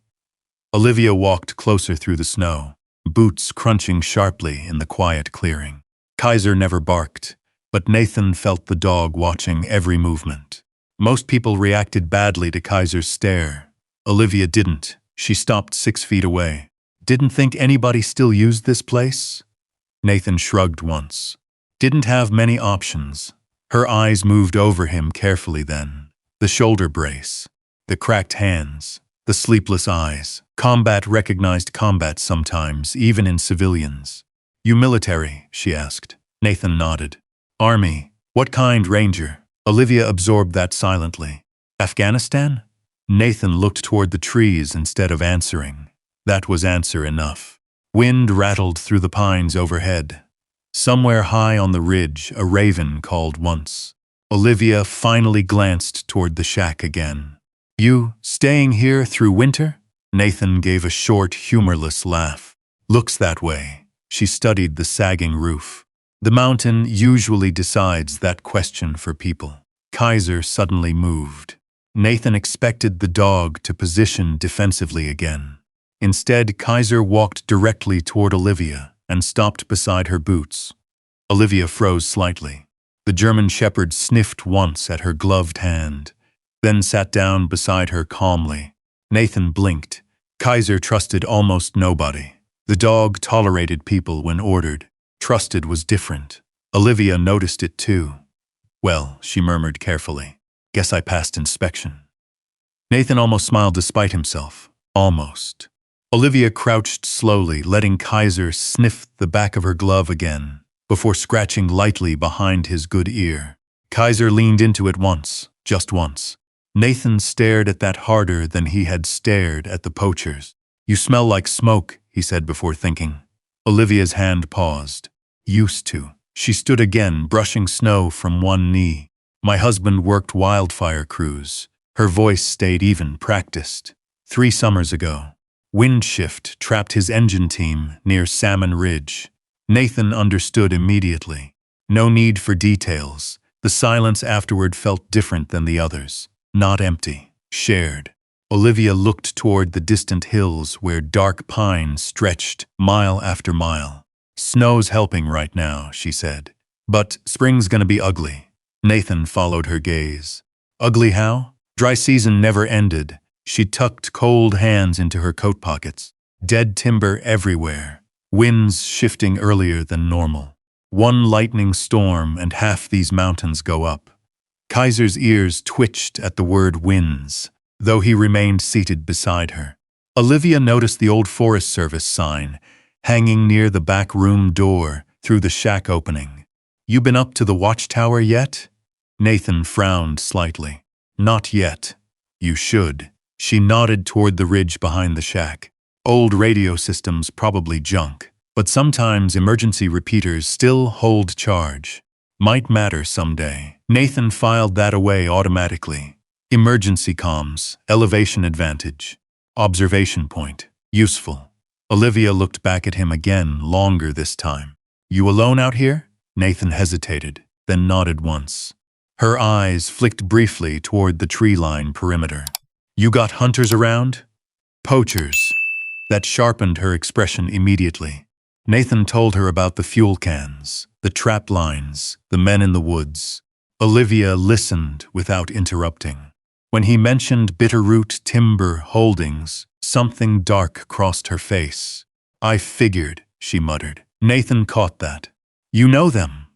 Olivia walked closer through the snow, boots crunching sharply in the quiet clearing. Kaiser never barked, but Nathan felt the dog watching every movement. Most people reacted badly to Kaiser's stare. Olivia didn't. She stopped 6 feet away. "Didn't think anybody still used this place?" Nathan shrugged once. Didn't have many options. Her eyes moved over him carefully then. The shoulder brace, the cracked hands, the sleepless eyes. Combat recognized combat sometimes, even in civilians. "You military?" she asked. Nathan nodded. "Army. What kind, Ranger?" Olivia absorbed that silently. "Afghanistan?" Nathan looked toward the trees instead of answering. That was answer enough. Wind rattled through the pines overhead. Somewhere high on the ridge, a raven called once. Olivia finally glanced toward the shack again. "You staying here through winter?" Nathan gave a short, humorless laugh. "Looks that way." She studied the sagging roof. The mountain usually decides that question for people. Kaiser suddenly moved. Nathan expected the dog to position defensively again. Instead, Kaiser walked directly toward Olivia and stopped beside her boots. Olivia froze slightly. The German shepherd sniffed once at her gloved hand, then sat down beside her calmly. Nathan blinked. Kaiser trusted almost nobody. The dog tolerated people when ordered. Trusted was different. Olivia noticed it too. "Well," she murmured carefully, "guess I passed inspection." Nathan almost smiled despite himself. Almost. Olivia crouched slowly, letting Kaiser sniff the back of her glove again, before scratching lightly behind his good ear. Kaiser leaned into it once, just once. Nathan stared at that harder than he had stared at the poachers. "You smell like smoke," he said before thinking. Olivia's hand paused. "Used to." She stood again, brushing snow from one knee. "My husband worked wildfire crews." Her voice stayed even, practiced. 3 summers ago. Wind shift trapped his engine team near Salmon Ridge. Nathan understood immediately. No need for details. The silence afterward felt different than the others. Not empty. Shared. Olivia looked toward the distant hills where dark pines stretched mile after mile. "Snow's helping right now," she said. "But spring's gonna be ugly." Nathan followed her gaze. "Ugly how?" Dry season never ended. She tucked cold hands into her coat pockets. Dead timber everywhere. Winds shifting earlier than normal. One lightning storm and half these mountains go up. Kaiser's ears twitched at the word winds, though he remained seated beside her. Olivia noticed the old Forest Service sign, hanging near the back room door through the shack opening. "You been up to the watchtower yet?" Nathan frowned slightly. "Not yet." "You should." She nodded toward the ridge behind the shack. "Old radio systems, probably junk, but sometimes emergency repeaters still hold charge. Might matter someday." Nathan filed that away automatically. Emergency comms, elevation advantage, observation point, useful. Olivia looked back at him again, longer this time. "You alone out here?" Nathan hesitated, then nodded once. Her eyes flicked briefly toward the tree line perimeter. "You got hunters around?" "Poachers." That sharpened her expression immediately. Nathan told her about the fuel cans, the trap lines, the men in the woods. Olivia listened without interrupting. When he mentioned Bitterroot Timber Holdings, something dark crossed her face. "I figured," she muttered. Nathan caught that. "You know them?"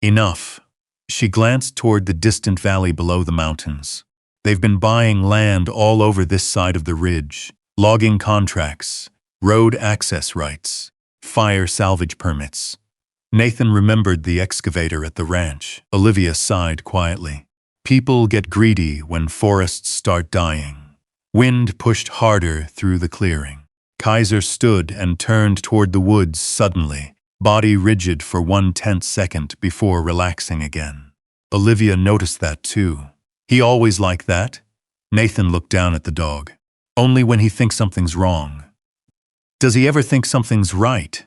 "Enough." She glanced toward the distant valley below the mountains. "They've been buying land all over this side of the ridge. Logging contracts, road access rights, fire salvage permits." Nathan remembered the excavator at the ranch. Olivia sighed quietly. "People get greedy when forests start dying." Wind pushed harder through the clearing. Kaiser stood and turned toward the woods suddenly, body rigid for 1/10 second before relaxing again. Olivia noticed that too. "He always like that?" Nathan looked down at the dog. "Only when he thinks something's wrong." "Does he ever think something's right?"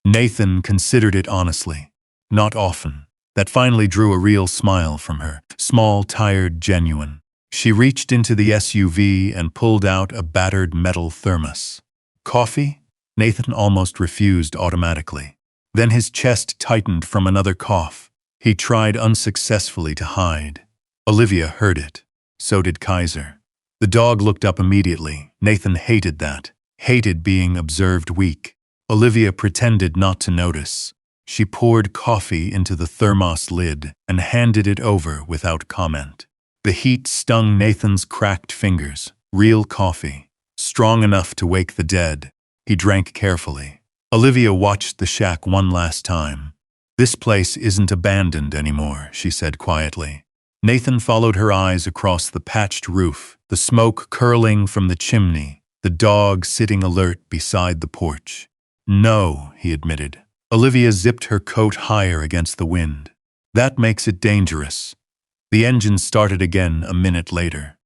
Nathan considered it honestly. "Not often." That finally drew a real smile from her. Small, tired, genuine. She reached into the SUV and pulled out a battered metal thermos. "Coffee?" Nathan almost refused automatically. Then his chest tightened from another cough. He tried unsuccessfully to hide. Olivia heard it. So did Kaiser. The dog looked up immediately. Nathan hated that. Hated being observed weak. Olivia pretended not to notice. She poured coffee into the thermos lid and handed it over without comment. The heat stung Nathan's cracked fingers. Real coffee. Strong enough to wake the dead. He drank carefully. Olivia watched the shack one last time. "This place isn't abandoned anymore," she said quietly. Nathan followed her eyes across the patched roof, the smoke curling from the chimney, the dog sitting alert beside the porch. "No," he admitted. Olivia zipped her coat higher against the wind. "That makes it dangerous." The engine started again a minute later.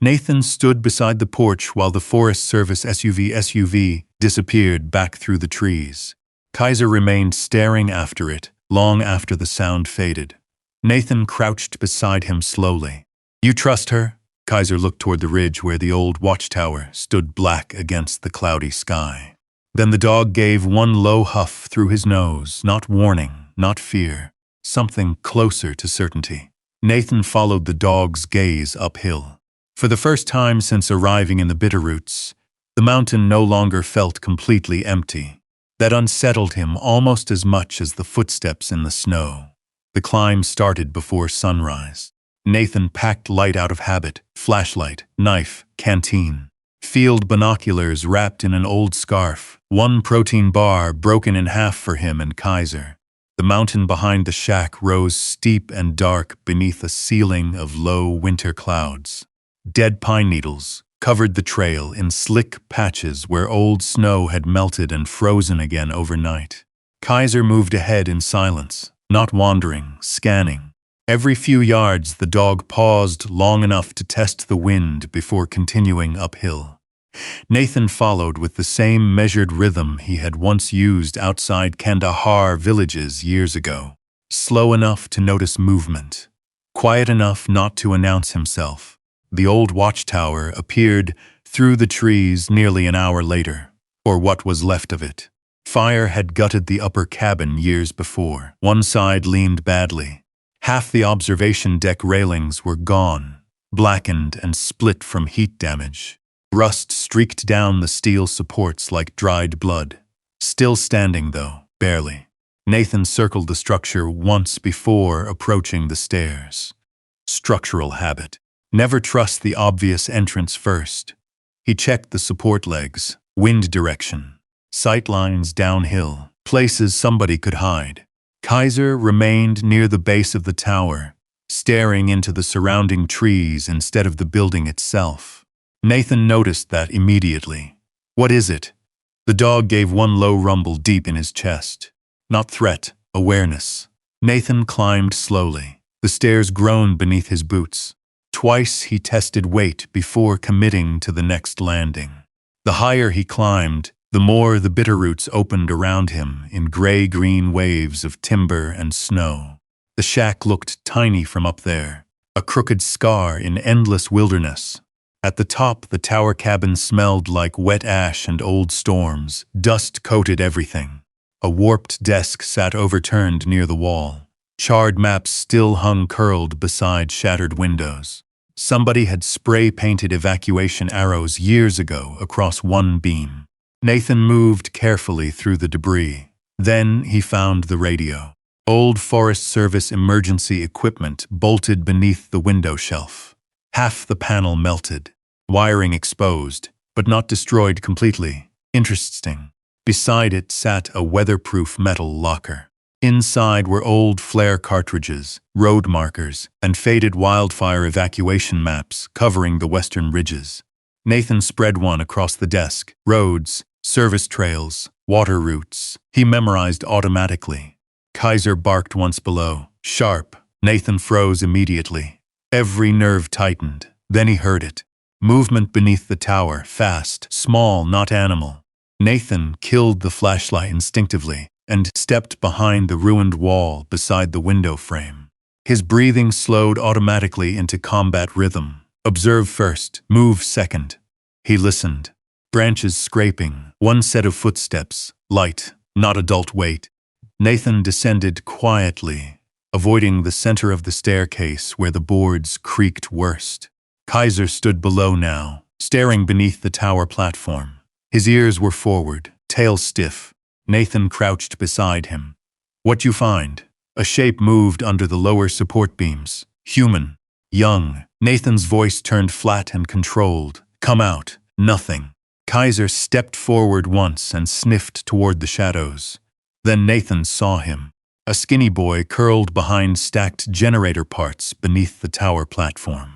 Nathan stood beside the porch while the Forest Service SUV disappeared back through the trees. Kaiser remained staring after it, long after the sound faded. Nathan crouched beside him slowly. "You trust her?" Kaiser looked toward the ridge where the old watchtower stood black against the cloudy sky. Then the dog gave one low huff through his nose, not warning, not fear, something closer to certainty. Nathan followed the dog's gaze uphill. For the first time since arriving in the Bitterroots, the mountain no longer felt completely empty. That unsettled him almost as much as the footsteps in the snow. The climb started before sunrise. Nathan packed light out of habit, flashlight, knife, canteen. Field binoculars wrapped in an old scarf, one protein bar broken in half for him and Kaiser. The mountain behind the shack rose steep and dark beneath a ceiling of low winter clouds. Dead pine needles covered the trail in slick patches where old snow had melted and frozen again overnight. Kaiser moved ahead in silence, not wandering, scanning. Every few yards the dog paused long enough to test the wind before continuing uphill. Nathan followed with the same measured rhythm he had once used outside Kandahar villages years ago. Slow enough to notice movement, quiet enough not to announce himself. The old watchtower appeared through the trees nearly an hour later, or what was left of it. Fire had gutted the upper cabin years before. One side leaned badly. Half the observation deck railings were gone, blackened and split from heat damage. Rust streaked down the steel supports like dried blood. Still standing, though, barely. Nathan circled the structure once before approaching the stairs. Structural habit. Never trust the obvious entrance first. He checked the support legs, wind direction, sight lines downhill, places somebody could hide. Kaiser remained near the base of the tower, staring into the surrounding trees instead of the building itself. Nathan noticed that immediately. "What is it?" The dog gave one low rumble deep in his chest. Not threat, awareness. Nathan climbed slowly. The stairs groaned beneath his boots. Twice he tested weight before committing to the next landing. The higher he climbed, the more the bitter roots opened around him in gray-green waves of timber and snow. The shack looked tiny from up there, a crooked scar in endless wilderness. At the top, the tower cabin smelled like wet ash and old storms. Dust coated everything. A warped desk sat overturned near the wall. Charred maps still hung curled beside shattered windows. Somebody had spray-painted evacuation arrows years ago across one beam. Nathan moved carefully through the debris. Then he found the radio. Old Forest Service emergency equipment bolted beneath the window shelf. Half the panel melted. Wiring exposed, but not destroyed completely. Interesting. Beside it sat a weatherproof metal locker. Inside were old flare cartridges, road markers, and faded wildfire evacuation maps covering the western ridges. Nathan spread one across the desk. Roads, service trails, water routes. He memorized automatically. Kaiser barked once below. Sharp. Nathan froze immediately. Every nerve tightened. Then he heard it. Movement beneath the tower, fast, small, not animal. Nathan killed the flashlight instinctively and stepped behind the ruined wall beside the window frame. His breathing slowed automatically into combat rhythm. Observe first, move second. He listened. Branches scraping, one set of footsteps, light, not adult weight. Nathan descended quietly, avoiding the center of the staircase where the boards creaked worst. Kaiser stood below now, staring beneath the tower platform. His ears were forward, tail stiff. Nathan crouched beside him. "What you find?" A shape moved under the lower support beams. Human. Young. Nathan's voice turned flat and controlled. "Come out." Nothing. Kaiser stepped forward once and sniffed toward the shadows. Then Nathan saw him. A skinny boy curled behind stacked generator parts beneath the tower platform.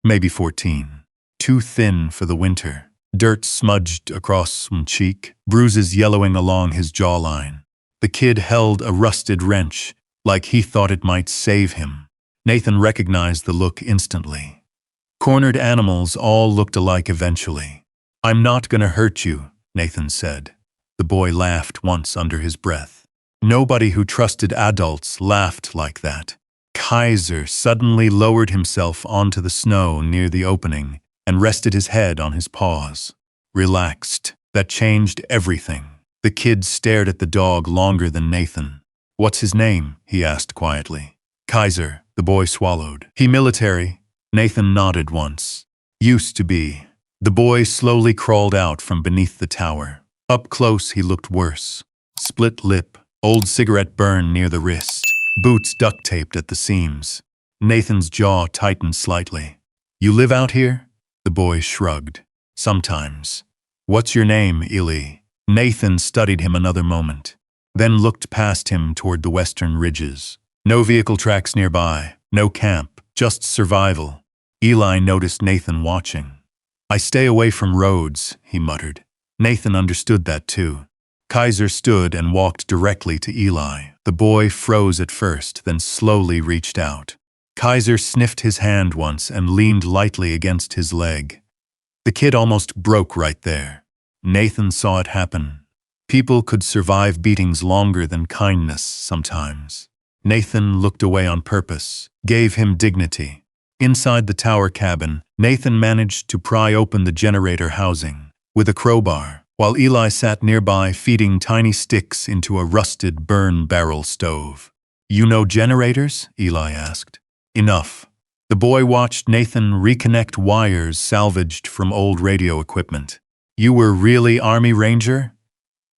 Maybe 14. Too thin for the winter. Dirt smudged across one cheek, bruises yellowing along his jawline. The kid held a rusted wrench, like he thought it might save him. Nathan recognized the look instantly. Cornered animals all looked alike eventually. "I'm not gonna hurt you," Nathan said. The boy laughed once under his breath. Nobody who trusted adults laughed like that. Kaiser suddenly lowered himself onto the snow near the opening and rested his head on his paws. Relaxed. That changed everything. The kid stared at the dog longer than Nathan. "What's his name?" he asked quietly. "Kaiser," the boy swallowed. "He military?" Nathan nodded once. "Used to be." The boy slowly crawled out from beneath the tower. Up close he looked worse. Split lip, old cigarette burn near the wrist, boots duct-taped at the seams. Nathan's jaw tightened slightly. "You live out here?" The boy shrugged. "Sometimes." "What's your name, Ili?" Nathan studied him another moment. then looked past him toward the western ridges. No vehicle tracks nearby, no camp, just survival. Eli noticed Nathan watching. "I stay away from roads," he muttered. Nathan understood that too. Kaiser stood and walked directly to Eli. The boy froze at first, then slowly reached out. Kaiser sniffed his hand once and leaned lightly against his leg. The kid almost broke right there. Nathan saw it happen. People could survive beatings longer than kindness sometimes. Nathan looked away on purpose, gave him dignity. Inside the tower cabin, Nathan managed to pry open the generator housing with a crowbar, while Eli sat nearby feeding tiny sticks into a rusted burn barrel stove. "You know generators?" Eli asked. "Enough." The boy watched Nathan reconnect wires salvaged from old radio equipment. "You were really Army Ranger?"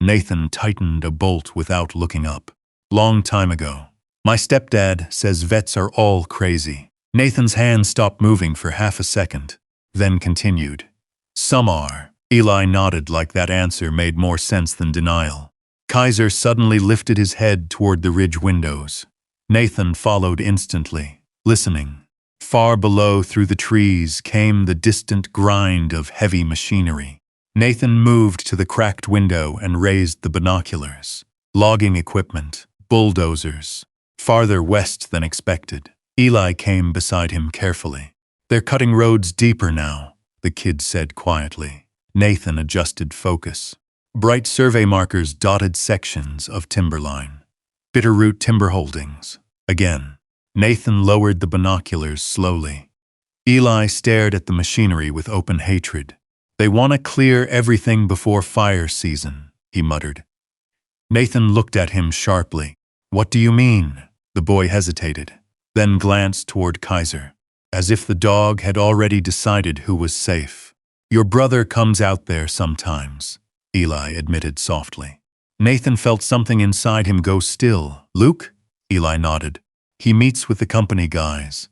Nathan tightened a bolt without looking up. "Long time ago. My stepdad says vets are all crazy." Nathan's hand stopped moving for half a second, then continued. "Some are." Eli nodded like that answer made more sense than denial. Kaiser suddenly lifted his head toward the ridge windows. Nathan followed instantly, listening. Far below through the trees came the distant grind of heavy machinery. Nathan moved to the cracked window and raised the binoculars. Logging equipment, bulldozers, farther west than expected. Eli came beside him carefully. "They're cutting roads deeper now," the kid said quietly. Nathan adjusted focus. Bright survey markers dotted sections of timberline. Bitterroot timber holdings. Again. Nathan lowered the binoculars slowly. Eli stared at the machinery with open hatred. "They want to clear everything before fire season," he muttered. Nathan looked at him sharply. "What do you mean?" The boy hesitated, then glanced toward Kaiser, as if the dog had already decided who was safe. "Your brother comes out there sometimes," Eli admitted softly. Nathan felt something inside him go still. "Luke?" Eli nodded. "He meets with the company guys."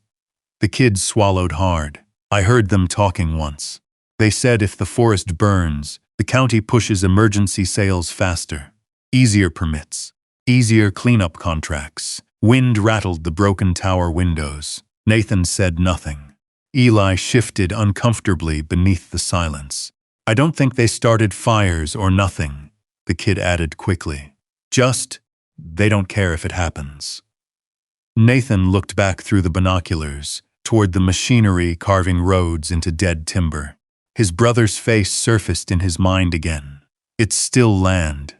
The kid swallowed hard. "I heard them talking once. They said if the forest burns, the county pushes emergency sales faster. Easier permits. Easier cleanup contracts." Wind rattled the broken tower windows. Nathan said nothing. Eli shifted uncomfortably beneath the silence. "I don't think they started fires or nothing," the kid added quickly. "Just, they don't care if it happens." Nathan looked back through the binoculars, toward the machinery carving roads into dead timber. His brother's face surfaced in his mind again. It's still land.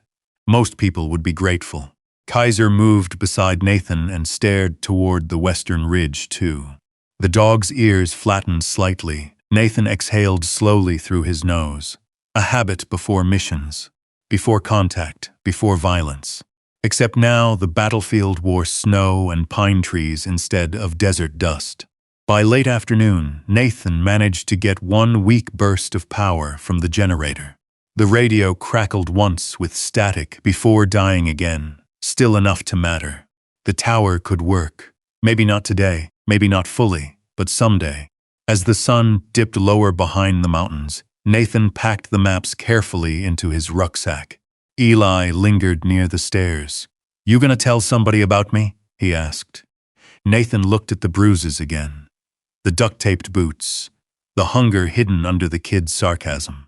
Most people would be grateful. Kaiser moved beside Nathan and stared toward the western ridge, too. The dog's ears flattened slightly. Nathan exhaled slowly through his nose. A habit before missions, before contact, before violence. Except now the battlefield wore snow and pine trees instead of desert dust. By late afternoon, Nathan managed to get one weak burst of power from the generator. The radio crackled once with static before dying again, still enough to matter. The tower could work. Maybe not today, maybe not fully, but someday. As the sun dipped lower behind the mountains, Nathan packed the maps carefully into his rucksack. Eli lingered near the stairs. "You gonna tell somebody about me?" he asked. Nathan looked at the bruises again. The duct-taped boots, the hunger hidden under the kid's sarcasm.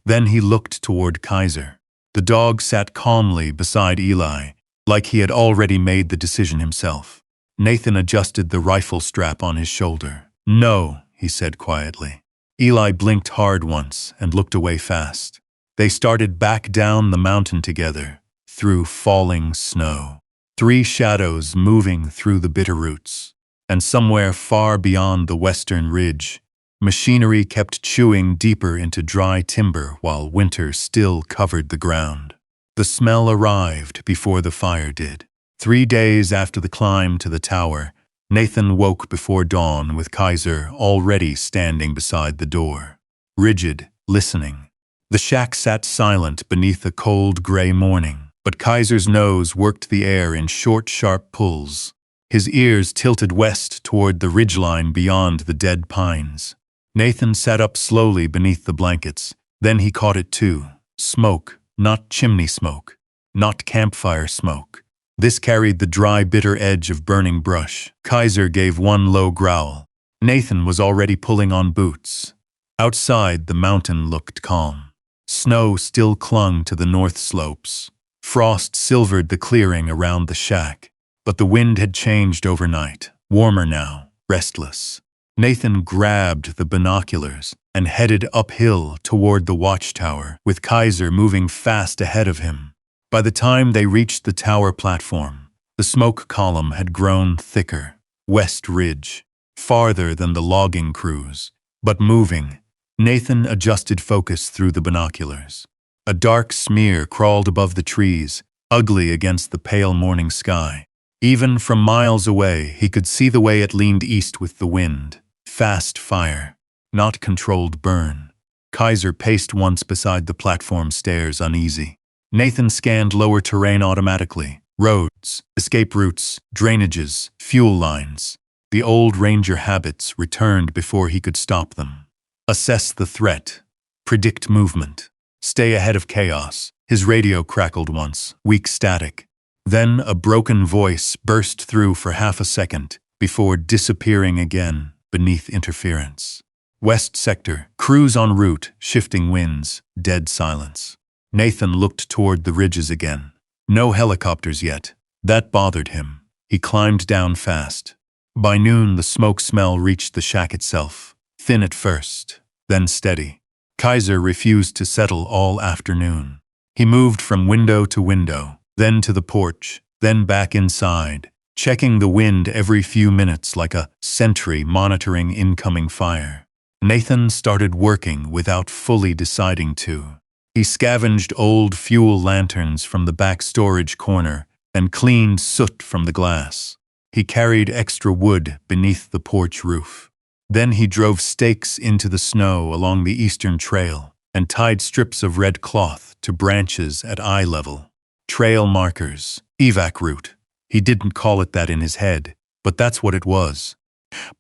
Then he looked toward Kaiser. The dog sat calmly beside Eli, like he had already made the decision himself. Nathan adjusted the rifle strap on his shoulder. "No," he said quietly. Eli blinked hard once and looked away fast. They started back down the mountain together, through falling snow. 3 shadows moving through the bitterroots. And somewhere far beyond the western ridge, machinery kept chewing deeper into dry timber while winter still covered the ground. The smell arrived before the fire did. 3 days after the climb to the tower, Nathan woke before dawn with Kaiser already standing beside the door. Rigid, listening. The shack sat silent beneath a cold gray morning, but Kaiser's nose worked the air in short, sharp pulls. His ears tilted west toward the ridgeline beyond the dead pines. Nathan sat up slowly beneath the blankets. Then he caught it too. Smoke, not chimney smoke. not campfire smoke. This carried the dry, bitter edge of burning brush. Kaiser gave one low growl. Nathan was already pulling on boots. Outside, the mountain looked calm. Snow still clung to the north slopes. Frost silvered the clearing around the shack. But the wind had changed overnight, warmer now, restless. Nathan grabbed the binoculars and headed uphill toward the watchtower, with Kaiser moving fast ahead of him. By the time they reached the tower platform, the smoke column had grown thicker, West Ridge, farther than the logging crews, but moving. Nathan adjusted focus through the binoculars. A dark smear crawled above the trees, ugly against the pale morning sky. Even from miles away, he could see the way it leaned east with the wind. Fast fire, not controlled burn. Kaiser paced once beside the platform stairs, uneasy. Nathan scanned lower terrain automatically. Roads, escape routes, drainages, fuel lines. The old ranger habits returned before he could stop them. Assess the threat. Predict movement. Stay ahead of chaos. His radio crackled once, weak static. Then a broken voice burst through for half a second before disappearing again beneath interference. West Sector, crews en route, shifting winds, dead silence. Nathan looked toward the ridges again. No helicopters yet. That bothered him. He climbed down fast. By noon, the smoke smell reached the shack itself. Thin at first, then steady. Kaiser refused to settle all afternoon. He moved from window to window, then to the porch, then back inside, checking the wind every few minutes like a sentry monitoring incoming fire. Nathan started working without fully deciding to. He scavenged old fuel lanterns from the back storage corner and cleaned soot from the glass. He carried extra wood beneath the porch roof. Then he drove stakes into the snow along the eastern trail and tied strips of red cloth to branches at eye level. Trail markers, evac route. He didn't call it that in his head, but that's what it was.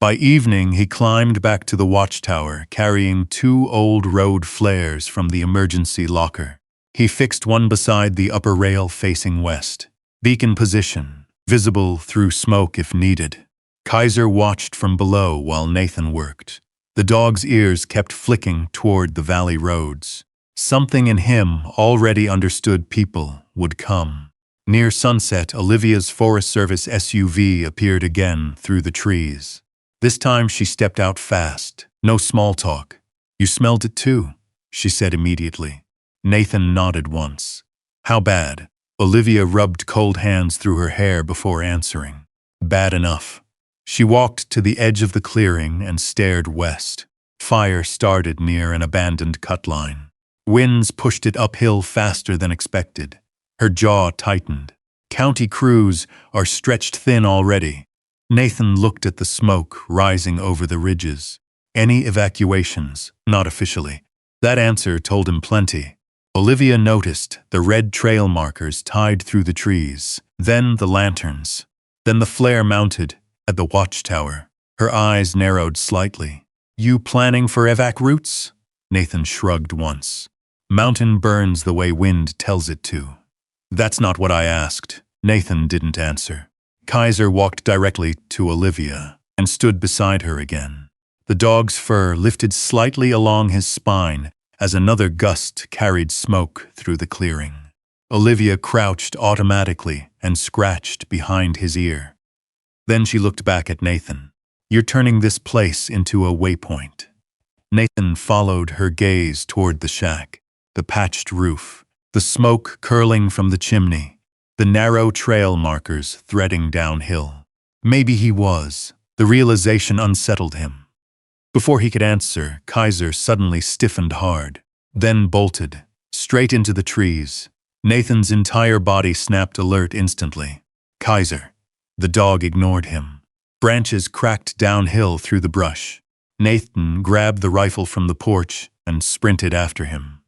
By evening, he climbed back to the watchtower, carrying 2 old road flares from the emergency locker. He fixed one beside the upper rail facing west. Beacon position, visible through smoke if needed. Kaiser watched from below while Nathan worked. The dog's ears kept flicking toward the valley roads. Something in him already understood people would come. Near sunset, Olivia's Forest Service SUV appeared again through the trees. This time she stepped out fast. No small talk. "You smelled it too," she said immediately. Nathan nodded once. "How bad?" Olivia rubbed cold hands through her hair before answering. "Bad enough." She walked to the edge of the clearing and stared west. Fire started near an abandoned cut line. Winds pushed it uphill faster than expected. Her jaw tightened. County crews are stretched thin already. Nathan looked at the smoke rising over the ridges. Any evacuations? Not officially. That answer told him plenty. Olivia noticed the red trail markers tied through the trees, then the lanterns, then the flare mounted at the watchtower. Her eyes narrowed slightly. "You planning for evac routes?" Nathan shrugged once. "Mountain burns the way wind tells it to." "That's not what I asked." Nathan didn't answer. Kaiser walked directly to Olivia and stood beside her again. The dog's fur lifted slightly along his spine as another gust carried smoke through the clearing. Olivia crouched automatically and scratched behind his ear. Then she looked back at Nathan. "You're turning this place into a waypoint." Nathan followed her gaze toward the shack, the patched roof, the smoke curling from the chimney, the narrow trail markers threading downhill. Maybe he was. The realization unsettled him. Before he could answer, Kaiser suddenly stiffened hard, then bolted, straight into the trees. Nathan's entire body snapped alert instantly. "Kaiser." The dog ignored him. Branches cracked downhill through the brush. Nathan grabbed the rifle from the porch and sprinted after him.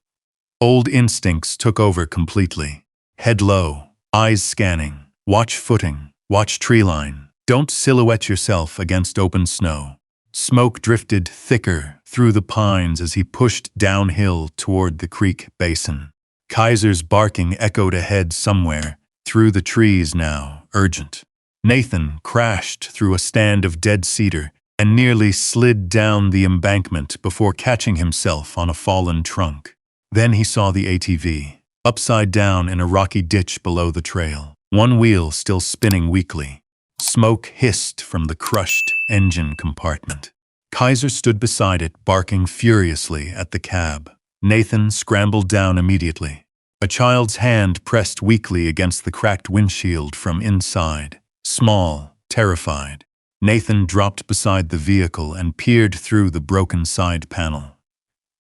Old instincts took over completely. Head low, eyes scanning. Watch footing, watch tree line. Don't silhouette yourself against open snow. Smoke drifted thicker through the pines as he pushed downhill toward the creek basin. Kaiser's barking echoed ahead somewhere, through the trees now, urgent. Nathan crashed through a stand of dead cedar and nearly slid down the embankment before catching himself on a fallen trunk. Then he saw the ATV, upside down in a rocky ditch below the trail, one wheel still spinning weakly. Smoke hissed from the crushed engine compartment. Kaiser stood beside it, barking furiously at the cab. Nathan scrambled down immediately. A child's hand pressed weakly against the cracked windshield from inside. Small, terrified. Nathan dropped beside the vehicle and peered through the broken side panel.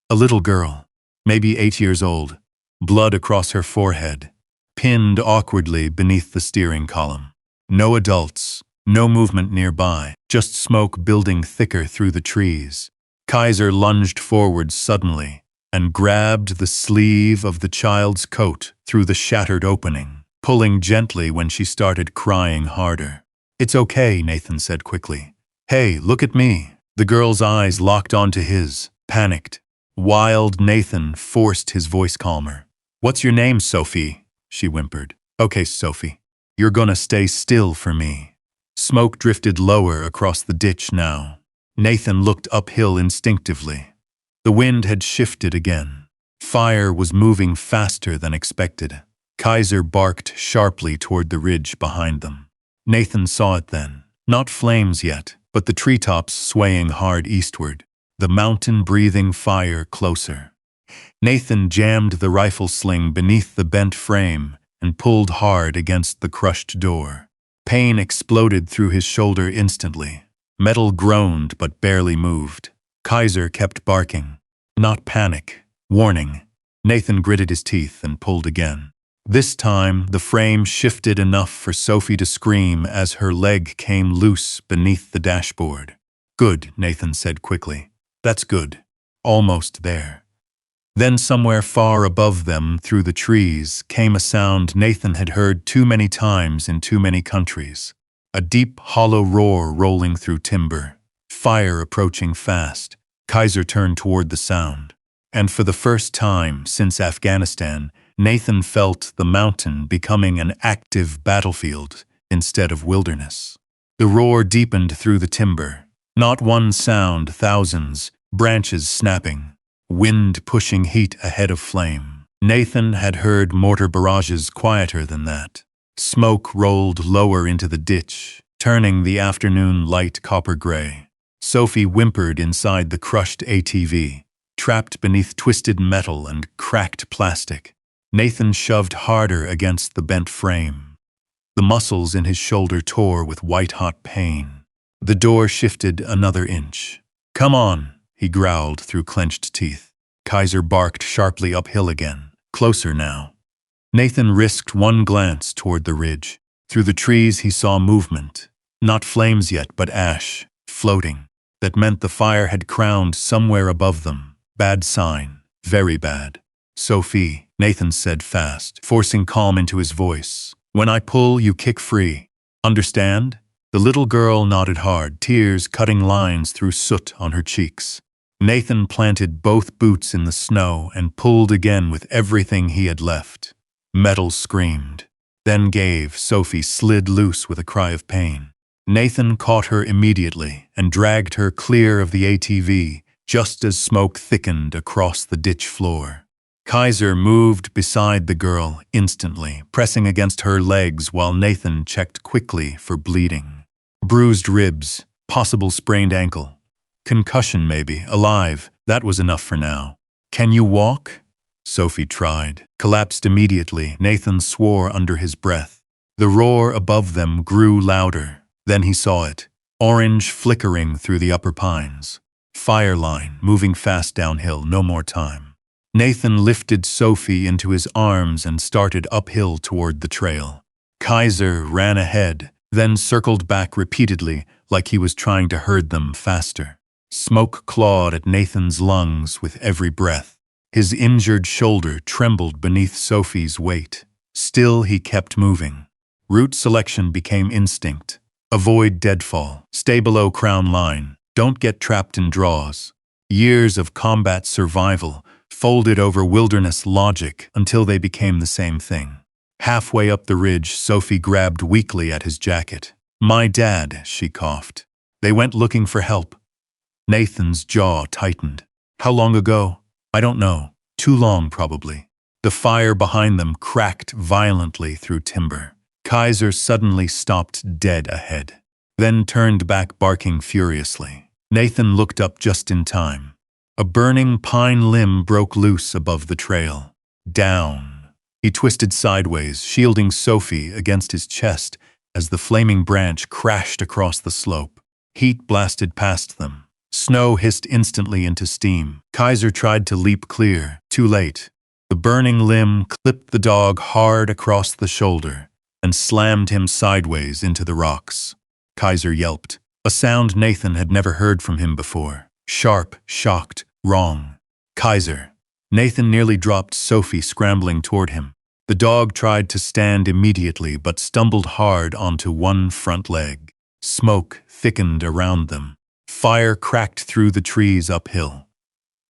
A little girl, maybe 8 years old, blood across her forehead, pinned awkwardly beneath the steering column. No adults, no movement nearby, just smoke building thicker through the trees. Kaiser lunged forward suddenly and grabbed the sleeve of the child's coat through the shattered opening, pulling gently when she started crying harder. "It's okay," Nathan said quickly. "Hey, look at me." The girl's eyes locked onto his, panicked. Wild Nathan forced his voice calmer. "What's your name, Sophie?" she whimpered. "Okay, Sophie. You're gonna stay still for me." Smoke drifted lower across the ditch now. Nathan looked uphill instinctively. The wind had shifted again. Fire was moving faster than expected. Kaiser barked sharply toward the ridge behind them. Nathan saw it then. Not flames yet, but the treetops swaying hard eastward. The mountain breathing fire closer. Nathan jammed the rifle sling beneath the bent frame and pulled hard against the crushed door. Pain exploded through his shoulder instantly. Metal groaned but barely moved. Kaiser kept barking. Not panic. Warning. Nathan gritted his teeth and pulled again. This time, the frame shifted enough for Sophie to scream as her leg came loose beneath the dashboard. "Good," Nathan said quickly. "That's good. Almost there." Then somewhere far above them, through the trees, came a sound Nathan had heard too many times in too many countries. A deep, hollow roar rolling through timber. Fire approaching fast. Kaiser turned toward the sound. And for the first time since Afghanistan, Nathan felt the mountain becoming an active battlefield instead of wilderness. The roar deepened through the timber. Not one sound, thousands, branches snapping. Wind pushing heat ahead of flame. Nathan had heard mortar barrages quieter than that. Smoke rolled lower into the ditch, turning the afternoon light copper-gray. Sophie whimpered inside the crushed ATV, trapped beneath twisted metal and cracked plastic. Nathan shoved harder against the bent frame. The muscles in his shoulder tore with white-hot pain. The door shifted another inch. "Come on," he growled through clenched teeth. Kaiser barked sharply uphill again, closer now. Nathan risked one glance toward the ridge. Through the trees he saw movement. Not flames yet, but ash, floating. That meant the fire had crowned somewhere above them. Bad sign. Very bad. "Sophie," Nathan said fast, forcing calm into his voice. "When I pull, you kick free. Understand?" The little girl nodded hard, tears cutting lines through soot on her cheeks. Nathan planted both boots in the snow and pulled again with everything he had left. Metal screamed, then gave. Sophie slid loose with a cry of pain. Nathan caught her immediately and dragged her clear of the ATV just as smoke thickened across the ditch floor. Kaiser moved beside the girl instantly, pressing against her legs while Nathan checked quickly for bleeding. Bruised ribs, possible sprained ankle. Concussion maybe, alive, that was enough for now. "Can you walk?" Sophie tried. Collapsed immediately, Nathan swore under his breath. The roar above them grew louder. Then he saw it, orange flickering through the upper pines. Fire line, moving fast downhill, no more time. Nathan lifted Sophie into his arms and started uphill toward the trail. Kaiser ran ahead, then circled back repeatedly like he was trying to herd them faster. Smoke clawed at Nathan's lungs with every breath. His injured shoulder trembled beneath Sophie's weight. Still he kept moving. Route selection became instinct. Avoid deadfall. Stay below crown line. Don't get trapped in draws. Years of combat survival folded over wilderness logic until they became the same thing. Halfway up the ridge, Sophie grabbed weakly at his jacket. "My dad," she coughed. "They went looking for help." Nathan's jaw tightened. "How long ago?" "I don't know. Too long, probably." The fire behind them cracked violently through timber. Kaiser suddenly stopped dead ahead, then turned back barking furiously. Nathan looked up just in time. A burning pine limb broke loose above the trail. Down. He twisted sideways, shielding Sophie against his chest as the flaming branch crashed across the slope. Heat blasted past them. Snow hissed instantly into steam. Kaiser tried to leap clear. Too late. The burning limb clipped the dog hard across the shoulder and slammed him sideways into the rocks. Kaiser yelped, a sound Nathan had never heard from him before. Sharp, shocked, wrong. "Kaiser." Nathan nearly dropped Sophie, scrambling toward him. The dog tried to stand immediately but stumbled hard onto one front leg. Smoke thickened around them. Fire cracked through the trees uphill.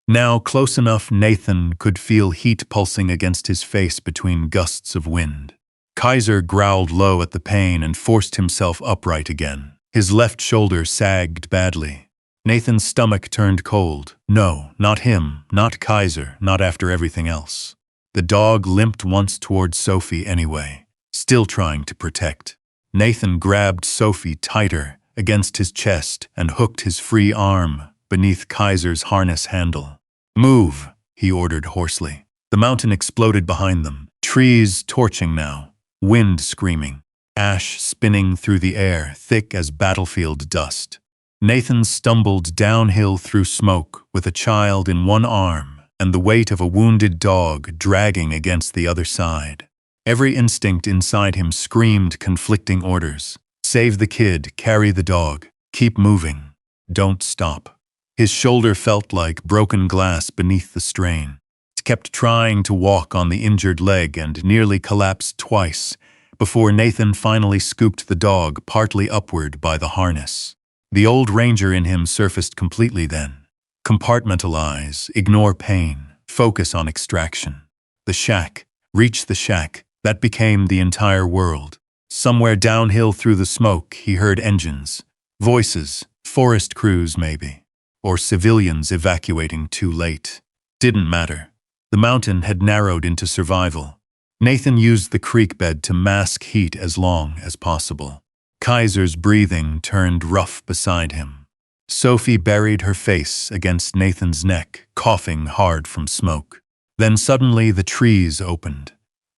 Now close enough, Nathan could feel heat pulsing against his face between gusts of wind. Kaiser growled low at the pain and forced himself upright again. His left shoulder sagged badly. Nathan's stomach turned cold. No, not him, not Kaiser, not after everything else. The dog limped once toward Sophie anyway, still trying to protect. Nathan grabbed Sophie tighter against his chest and hooked his free arm beneath Kaiser's harness handle. "Move," he ordered hoarsely. The mountain exploded behind them, trees torching now, wind screaming, ash spinning through the air, thick as battlefield dust. Nathan stumbled downhill through smoke with a child in one arm and the weight of a wounded dog dragging against the other side. Every instinct inside him screamed conflicting orders. Save the kid, carry the dog, keep moving, don't stop. His shoulder felt like broken glass beneath the strain. He kept trying to walk on the injured leg and nearly collapsed twice before Nathan finally scooped the dog partly upward by the harness. The old ranger in him surfaced completely then. Compartmentalize, ignore pain, focus on extraction. The shack, reach the shack, that became the entire world. Somewhere downhill through the smoke, he heard engines, voices, forest crews maybe, or civilians evacuating too late. Didn't matter. The mountain had narrowed into survival. Nathan used the creek bed to mask heat as long as possible. Kaiser's breathing turned rough beside him. Sophie buried her face against Nathan's neck, coughing hard from smoke. Then suddenly the trees opened.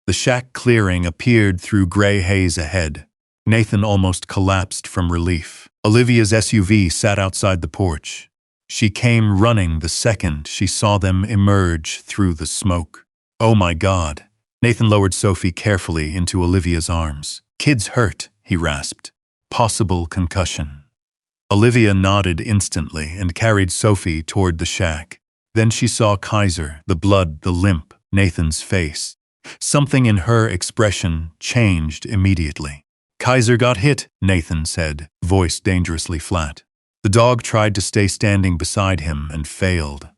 The shack clearing appeared through gray haze ahead. Nathan almost collapsed from relief. Olivia's SUV sat outside the porch. She came running the second she saw them emerge through the smoke. "Oh my God." Nathan lowered Sophie carefully into Olivia's arms. "Kid's hurt," he rasped. "Possible concussion." Olivia nodded instantly and carried Sophie toward the shack. Then she saw Kaiser, the blood, the limp, Nathan's face. Something in her expression changed immediately. "Kaiser got hit," Nathan said, voice dangerously flat. The dog tried to stay standing beside him and failed.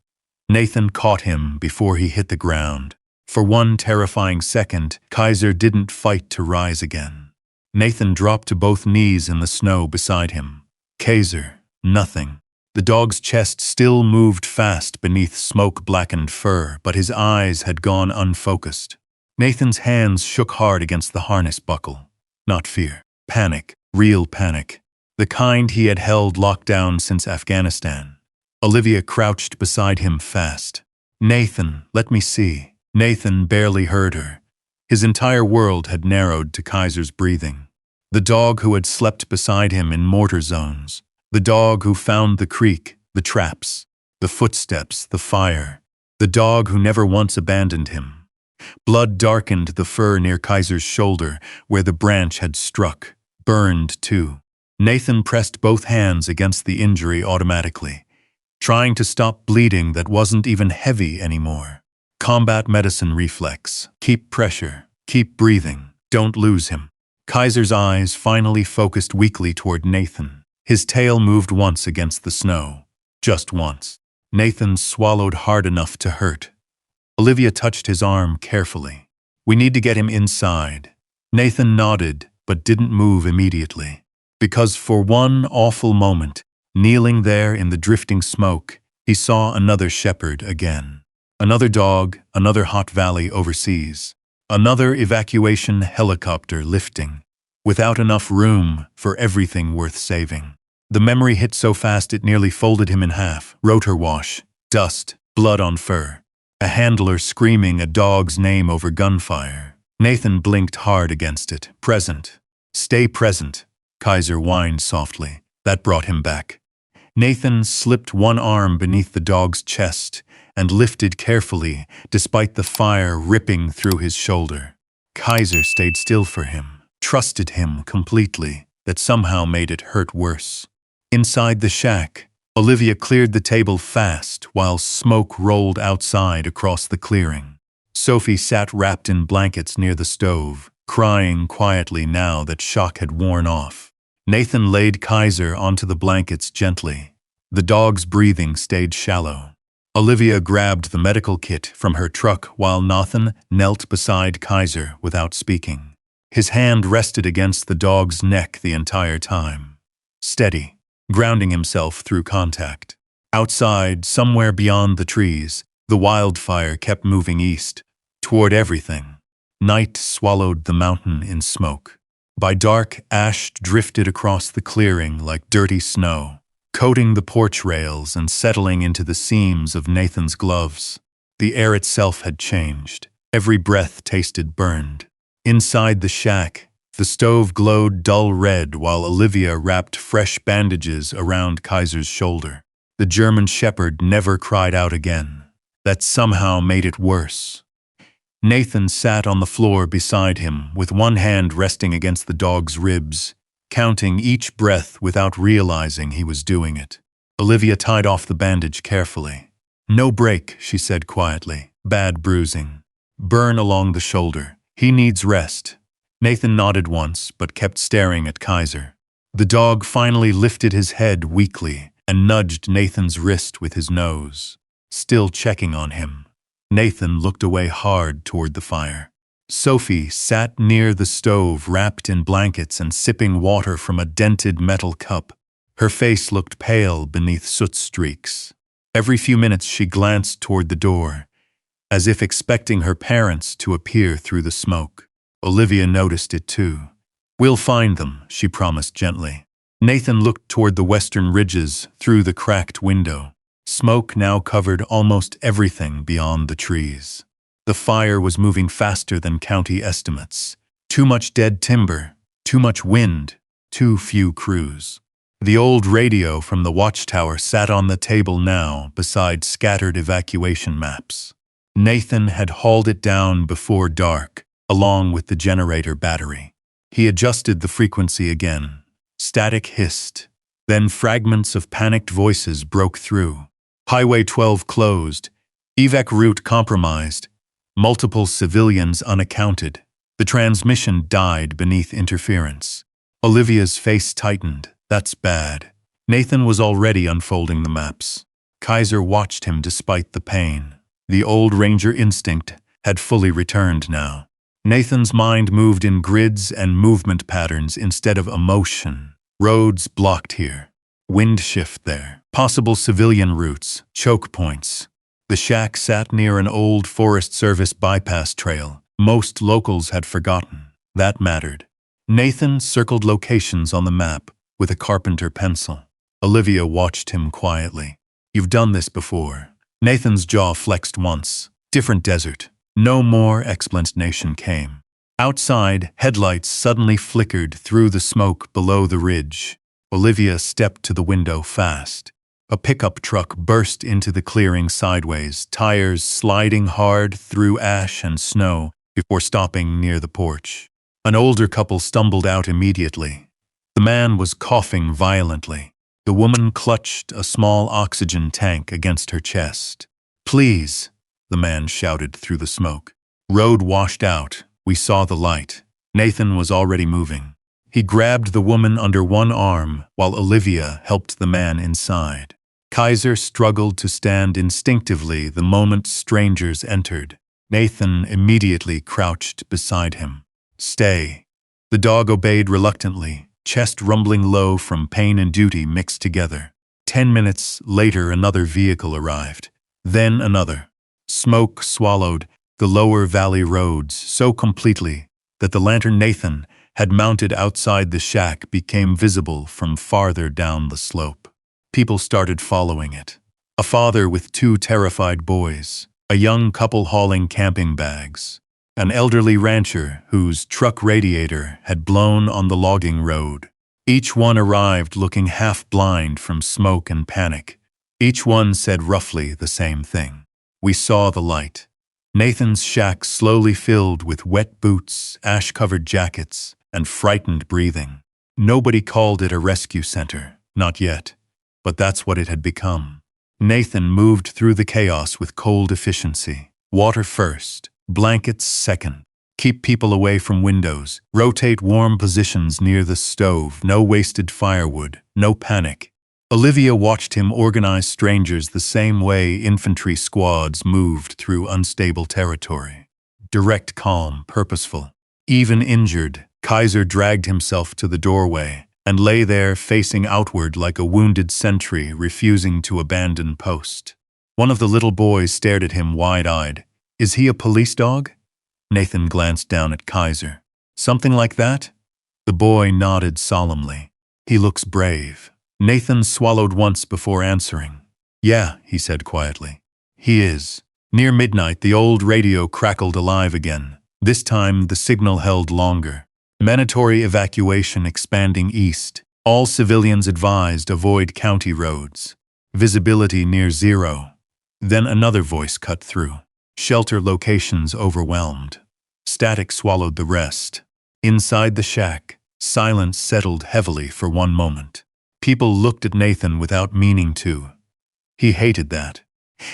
Nathan caught him before he hit the ground. For one terrifying second, Kaiser didn't fight to rise again. Nathan dropped to both knees in the snow beside him. Kaiser, nothing. The dog's chest still moved fast beneath smoke-blackened fur, but his eyes had gone unfocused. Nathan's hands shook hard against the harness buckle. Not fear. Panic. Real panic. The kind he had held locked down since Afghanistan. Olivia crouched beside him fast. "Nathan, let me see." Nathan barely heard her. His entire world had narrowed to Kaiser's breathing. The dog who had slept beside him in mortar zones. The dog who found the creek, the traps, the footsteps, the fire. The dog who never once abandoned him. Blood darkened the fur near Kaiser's shoulder, where the branch had struck, burned too. Nathan pressed both hands against the injury automatically, trying to stop bleeding that wasn't even heavy anymore. Combat medicine reflex. Keep pressure. Keep breathing. Don't lose him. Kaiser's eyes finally focused weakly toward Nathan. His tail moved once against the snow. Just once. Nathan swallowed hard enough to hurt. Olivia touched his arm carefully. "We need to get him inside." Nathan nodded, but didn't move immediately. Because for one awful moment, kneeling there in the drifting smoke, he saw another shepherd again. Another dog, another hot valley overseas. Another evacuation helicopter lifting, without enough room for everything worth saving. The memory hit so fast it nearly folded him in half. Rotor wash, dust, blood on fur. A handler screaming a dog's name over gunfire. Nathan blinked hard against it. "Present. Stay present," Kaiser whined softly. That brought him back. Nathan slipped one arm beneath the dog's chest and lifted carefully, despite the fire ripping through his shoulder. Kaiser stayed still for him, trusted him completely. That somehow made it hurt worse. Inside the shack, Olivia cleared the table fast while smoke rolled outside across the clearing. Sophie sat wrapped in blankets near the stove, crying quietly now that shock had worn off. Nathan laid Kaiser onto the blankets gently. The dog's breathing stayed shallow. Olivia grabbed the medical kit from her truck while Nathan knelt beside Kaiser without speaking. His hand rested against the dog's neck the entire time. Steady, grounding himself through contact. Outside, somewhere beyond the trees, the wildfire kept moving east, toward everything. Night swallowed the mountain in smoke. By dark, ash drifted across the clearing like dirty snow, coating the porch rails and settling into the seams of Nathan's gloves. The air itself had changed. Every breath tasted burned. Inside the shack, the stove glowed dull red while Olivia wrapped fresh bandages around Kaiser's shoulder. The German shepherd never cried out again. That somehow made it worse. Nathan sat on the floor beside him, with one hand resting against the dog's ribs, counting each breath without realizing he was doing it. Olivia tied off the bandage carefully. "No break," she said quietly. "Bad bruising. Burn along the shoulder. He needs rest." Nathan nodded once, but kept staring at Kaiser. The dog finally lifted his head weakly and nudged Nathan's wrist with his nose, still checking on him. Nathan looked away hard toward the fire. Sophie sat near the stove, wrapped in blankets and sipping water from a dented metal cup. Her face looked pale beneath soot streaks. Every few minutes she glanced toward the door, as if expecting her parents to appear through the smoke. Olivia noticed it too. "We'll find them," she promised gently. Nathan looked toward the western ridges through the cracked window. Smoke now covered almost everything beyond the trees. The fire was moving faster than county estimates. Too much dead timber, too much wind, too few crews. The old radio from the watchtower sat on the table now beside scattered evacuation maps. Nathan had hauled it down before dark, along with the generator battery. He adjusted the frequency again. Static hissed. Then fragments of panicked voices broke through. Highway 12 closed. Evac route compromised. Multiple civilians unaccounted. The transmission died beneath interference. Olivia's face tightened. That's bad. Nathan was already unfolding the maps. Kaiser watched him despite the pain. The old ranger instinct had fully returned now. Nathan's mind moved in grids and movement patterns instead of emotion. Roads blocked here. Wind shift there. Possible civilian routes. Choke points. The shack sat near an old Forest Service bypass trail. Most locals had forgotten. That mattered. Nathan circled locations on the map with a carpenter pencil. Olivia watched him quietly. "You've done this before." Nathan's jaw flexed once. Different desert. No more explanation came. Outside, headlights suddenly flickered through the smoke below the ridge. Olivia stepped to the window fast. A pickup truck burst into the clearing sideways, tires sliding hard through ash and snow before stopping near the porch. An older couple stumbled out immediately. The man was coughing violently. The woman clutched a small oxygen tank against her chest. "Please," the man shouted through the smoke. Road washed out. We saw the light. Nathan was already moving. He grabbed the woman under one arm while Olivia helped the man inside. Kaiser struggled to stand instinctively the moment strangers entered. Nathan immediately crouched beside him. "Stay." The dog obeyed reluctantly, chest rumbling low from pain and duty mixed together. 10 minutes later another vehicle arrived. Then another. Smoke swallowed the lower valley roads so completely that the lantern Nathan had mounted outside the shack became visible from farther down the slope. People started following it. A father with 2 terrified boys, a young couple hauling camping bags, an elderly rancher whose truck radiator had blown on the logging road. Each one arrived looking half-blind from smoke and panic. Each one said roughly the same thing. "We saw the light." Nathan's shack slowly filled with wet boots, ash-covered jackets, and frightened breathing. Nobody called it a rescue center, not yet, but that's what it had become. Nathan moved through the chaos with cold efficiency. Water first, blankets second. Keep people away from windows. Rotate warm positions near the stove. No wasted firewood. No panic. Olivia watched him organize strangers the same way infantry squads moved through unstable territory. Direct, calm, purposeful. Even injured, Kaiser dragged himself to the doorway and lay there facing outward like a wounded sentry refusing to abandon post. One of the little boys stared at him wide-eyed. "Is he a police dog?" Nathan glanced down at Kaiser. "Something like that?" The boy nodded solemnly. "He looks brave." Nathan swallowed once before answering. "Yeah," he said quietly. "He is." Near midnight, the old radio crackled alive again. This time, the signal held longer. Mandatory evacuation expanding east. All civilians advised avoid county roads. Visibility near zero. Then another voice cut through. Shelter locations overwhelmed. Static swallowed the rest. Inside the shack, silence settled heavily for one moment. People looked at Nathan without meaning to. He hated that.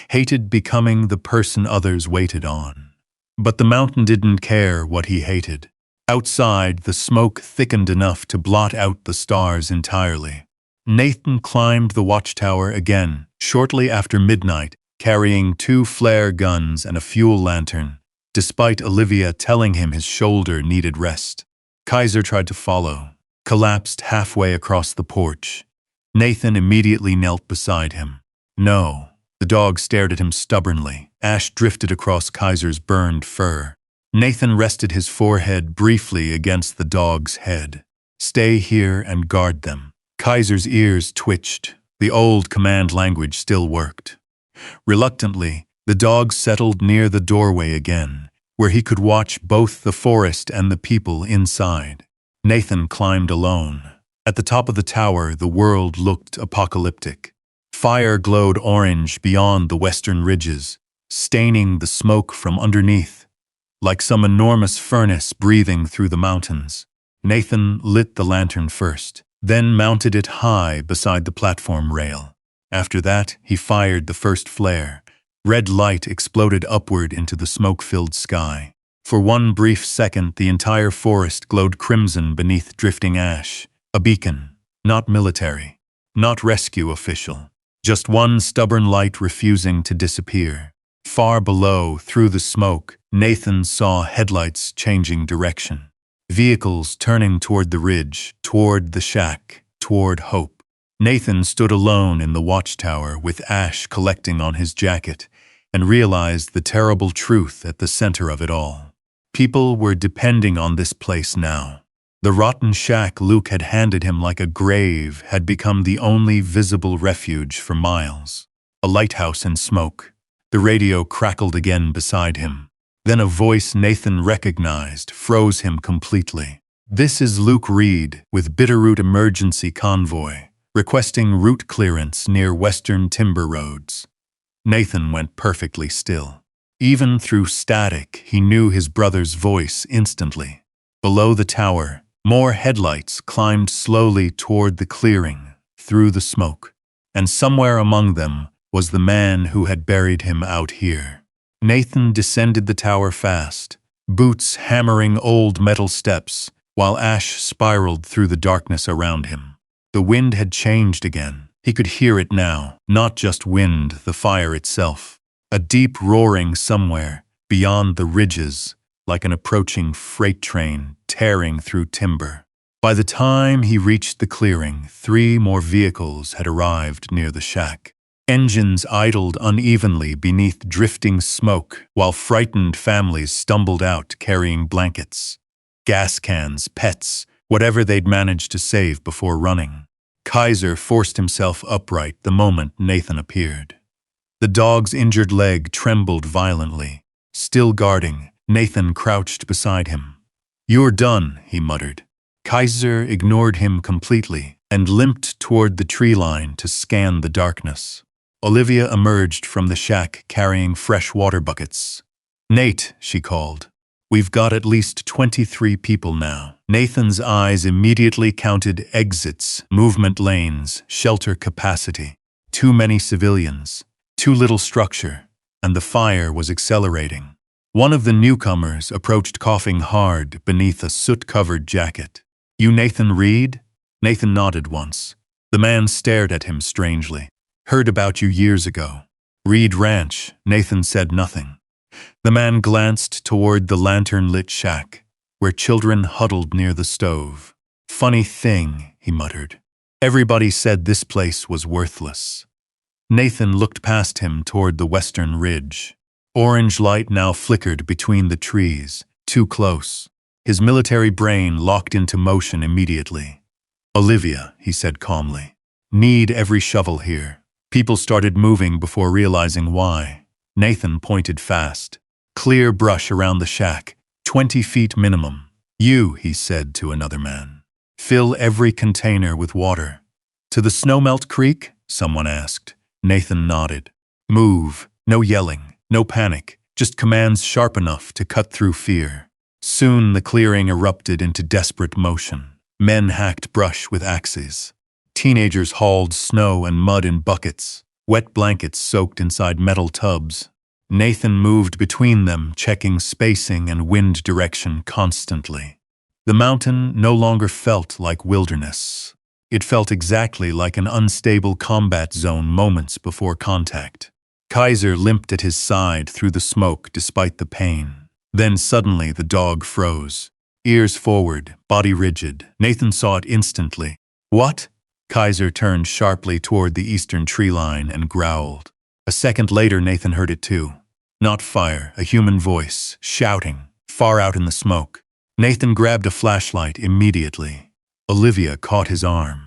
Hated becoming the person others waited on. But the mountain didn't care what he hated. Outside, the smoke thickened enough to blot out the stars entirely. Nathan climbed the watchtower again, shortly after midnight, carrying 2 flare guns and a fuel lantern, despite Olivia telling him his shoulder needed rest. Kaiser tried to follow, collapsed halfway across the porch. Nathan immediately knelt beside him. "No." The dog stared at him stubbornly. Ash drifted across Kaiser's burned fur. Nathan rested his forehead briefly against the dog's head. "Stay here and guard them." Kaiser's ears twitched. The old command language still worked. Reluctantly, the dog settled near the doorway again, where he could watch both the forest and the people inside. Nathan climbed alone. At the top of the tower, the world looked apocalyptic. Fire glowed orange beyond the western ridges, staining the smoke from underneath, like some enormous furnace breathing through the mountains. Nathan lit the lantern first, then mounted it high beside the platform rail. After that, he fired the first flare. Red light exploded upward into the smoke-filled sky. For one brief second, the entire forest glowed crimson beneath drifting ash. A beacon, not military, not rescue official. Just one stubborn light refusing to disappear. Far below, through the smoke, Nathan saw headlights changing direction. Vehicles turning toward the ridge, toward the shack, toward hope. Nathan stood alone in the watchtower with ash collecting on his jacket and realized the terrible truth at the center of it all. People were depending on this place now. The rotten shack Luke had handed him like a grave had become the only visible refuge for miles. A lighthouse in smoke. The radio crackled again beside him. Then a voice Nathan recognized froze him completely. "This is Luke Reed with Bitterroot Emergency Convoy, requesting route clearance near Western Timber Roads." Nathan went perfectly still. Even through static, he knew his brother's voice instantly. Below the tower, more headlights climbed slowly toward the clearing, through the smoke, and somewhere among them was the man who had buried him out here. Nathan descended the tower fast, boots hammering old metal steps, while ash spiraled through the darkness around him. The wind had changed again, He could hear it now, not just wind, the fire itself. A deep roaring somewhere, beyond the ridges, like an approaching freight train tearing through timber. By the time he reached the clearing, 3 more vehicles had arrived near the shack. Engines idled unevenly beneath drifting smoke, while frightened families stumbled out carrying blankets, gas cans, pets, whatever they'd managed to save before running. Kaiser forced himself upright the moment Nathan appeared. The dog's injured leg trembled violently. Still guarding, Nathan crouched beside him. "You're done," he muttered. Kaiser ignored him completely and limped toward the tree line to scan the darkness. Olivia emerged from the shack carrying fresh water buckets. "Nate," she called. "We've got at least 23 people now." Nathan's eyes immediately counted exits, movement lanes, shelter capacity. Too many civilians, too little structure, and the fire was accelerating. One of the newcomers approached coughing hard beneath a soot-covered jacket. "You Nathan Reed?" Nathan nodded once. The man stared at him strangely. "Heard about you years ago." "Reed Ranch." Nathan said nothing. The man glanced toward the lantern-lit shack, where children huddled near the stove. "Funny thing," he muttered. "Everybody said this place was worthless." Nathan looked past him toward the western ridge. Orange light now flickered between the trees, too close. His military brain locked into motion immediately. "Olivia," he said calmly. "Need every shovel here." People started moving before realizing why. Nathan pointed fast. "Clear brush around the shack, 20 feet minimum." "You," he said to another man. "Fill every container with water." "To the Snowmelt Creek?" someone asked. Nathan nodded. "Move. No yelling. No panic. Just commands sharp enough to cut through fear." Soon the clearing erupted into desperate motion. Men hacked brush with axes. Teenagers hauled snow and mud in buckets, wet blankets soaked inside metal tubs. Nathan moved between them, checking spacing and wind direction constantly. The mountain no longer felt like wilderness. It felt exactly like an unstable combat zone moments before contact. Kaiser limped at his side through the smoke despite the pain. Then suddenly the dog froze. Ears forward, body rigid. Nathan saw it instantly. "What?" Kaiser turned sharply toward the eastern tree line and growled. A second later Nathan heard it too. Not fire, a human voice, shouting, far out in the smoke. Nathan grabbed a flashlight immediately. Olivia caught his arm.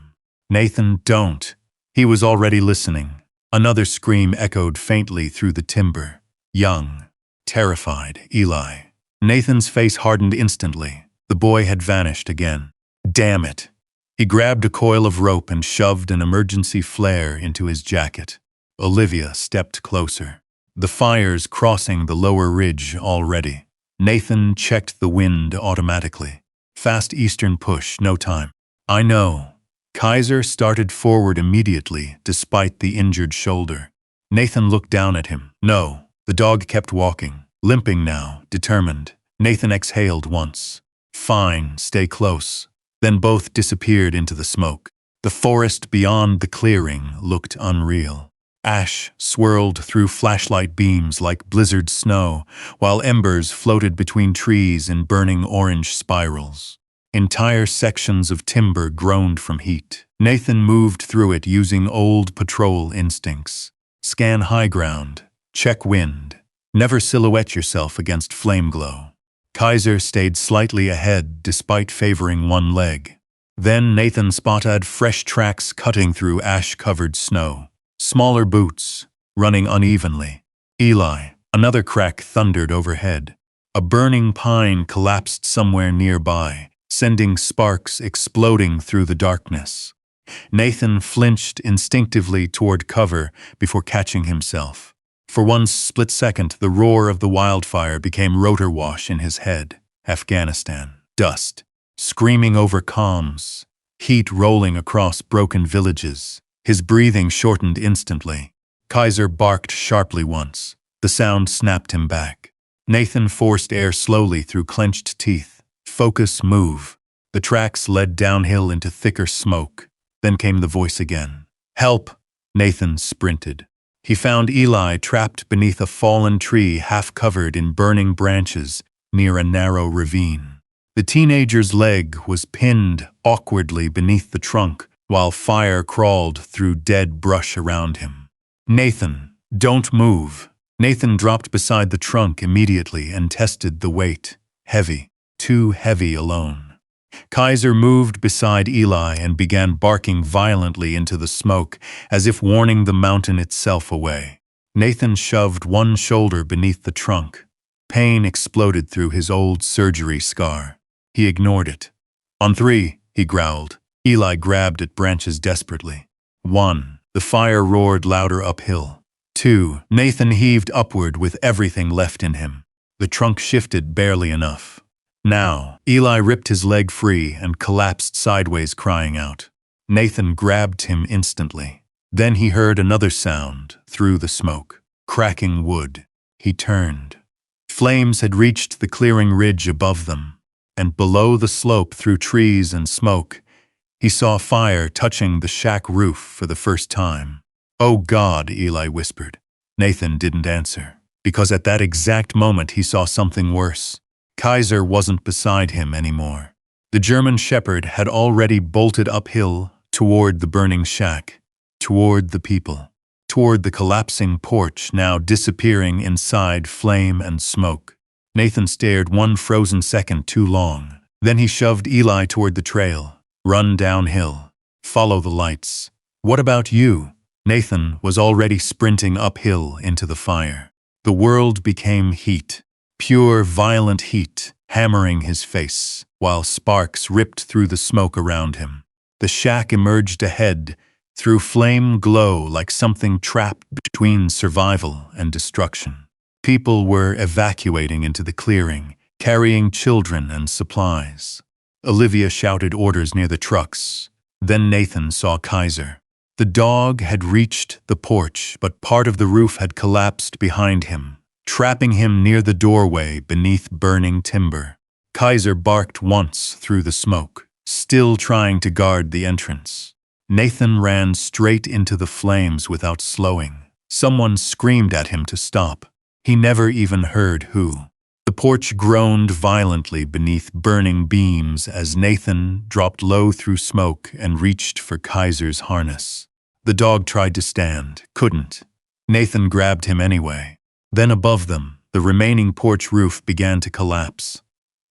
"Nathan, don't." He was already listening. Another scream echoed faintly through the timber. Young, terrified, Eli. Nathan's face hardened instantly. The boy had vanished again. Damn it. He grabbed a coil of rope and shoved an emergency flare into his jacket. Olivia stepped closer. The fires crossing the lower ridge already. Nathan checked the wind automatically. Fast eastern push, no time. "I know." Kaiser started forward immediately, despite the injured shoulder. Nathan looked down at him. No. The dog kept walking, limping now, determined. Nathan exhaled once. "Fine, stay close." Then both disappeared into the smoke. The forest beyond the clearing looked unreal. Ash swirled through flashlight beams like blizzard snow, while embers floated between trees in burning orange spirals. Entire sections of timber groaned from heat. Nathan moved through it using old patrol instincts. Scan high ground. Check wind. Never silhouette yourself against flame glow. Kaiser stayed slightly ahead despite favoring one leg. Then Nathan spotted fresh tracks cutting through ash-covered snow. Smaller boots, running unevenly. Eli, another crack thundered overhead. A burning pine collapsed somewhere nearby, sending sparks exploding through the darkness. Nathan flinched instinctively toward cover before catching himself. For one split second, the roar of the wildfire became rotor wash in his head. Afghanistan. Dust. Screaming over comms. Heat rolling across broken villages. His breathing shortened instantly. Kaiser barked sharply once. The sound snapped him back. Nathan forced air slowly through clenched teeth. Focus, move. The tracks led downhill into thicker smoke. Then came the voice again. Help! Nathan sprinted. He found Eli trapped beneath a fallen tree half covered in burning branches near a narrow ravine. The teenager's leg was pinned awkwardly beneath the trunk while fire crawled through dead brush around him. Nathan, don't move. Nathan dropped beside the trunk immediately and tested the weight. Heavy, too heavy alone. Kaiser moved beside Eli and began barking violently into the smoke, as if warning the mountain itself away. Nathan shoved one shoulder beneath the trunk. Pain exploded through his old surgery scar. He ignored it. On 3, he growled. Eli grabbed at branches desperately. 1. The fire roared louder uphill. 2. Nathan heaved upward with everything left in him. The trunk shifted barely enough. Now, Eli ripped his leg free and collapsed sideways, crying out. Nathan grabbed him instantly. Then he heard another sound through the smoke. Cracking wood. He turned. Flames had reached the clearing ridge above them, and below the slope through trees and smoke, he saw fire touching the shack roof for the first time. "Oh God," Eli whispered. Nathan didn't answer, because at that exact moment he saw something worse. Kaiser wasn't beside him anymore. The German shepherd had already bolted uphill toward the burning shack, toward the people, toward the collapsing porch now disappearing inside flame and smoke. Nathan stared one frozen second too long. Then he shoved Eli toward the trail. "Run downhill. Follow the lights." "What about you?" Nathan was already sprinting uphill into the fire. The world became heat. Pure, violent heat, hammering his face, while sparks ripped through the smoke around him. The shack emerged ahead, through flame glow like something trapped between survival and destruction. People were evacuating into the clearing, carrying children and supplies. Olivia shouted orders near the trucks. Then Nathan saw Kaiser. The dog had reached the porch, but part of the roof had collapsed behind him, trapping him near the doorway beneath burning timber. Kaiser barked once through the smoke, still trying to guard the entrance. Nathan ran straight into the flames without slowing. Someone screamed at him to stop. He never even heard who. The porch groaned violently beneath burning beams as Nathan dropped low through smoke and reached for Kaiser's harness. The dog tried to stand, couldn't. Nathan grabbed him anyway. Then above them, the remaining porch roof began to collapse.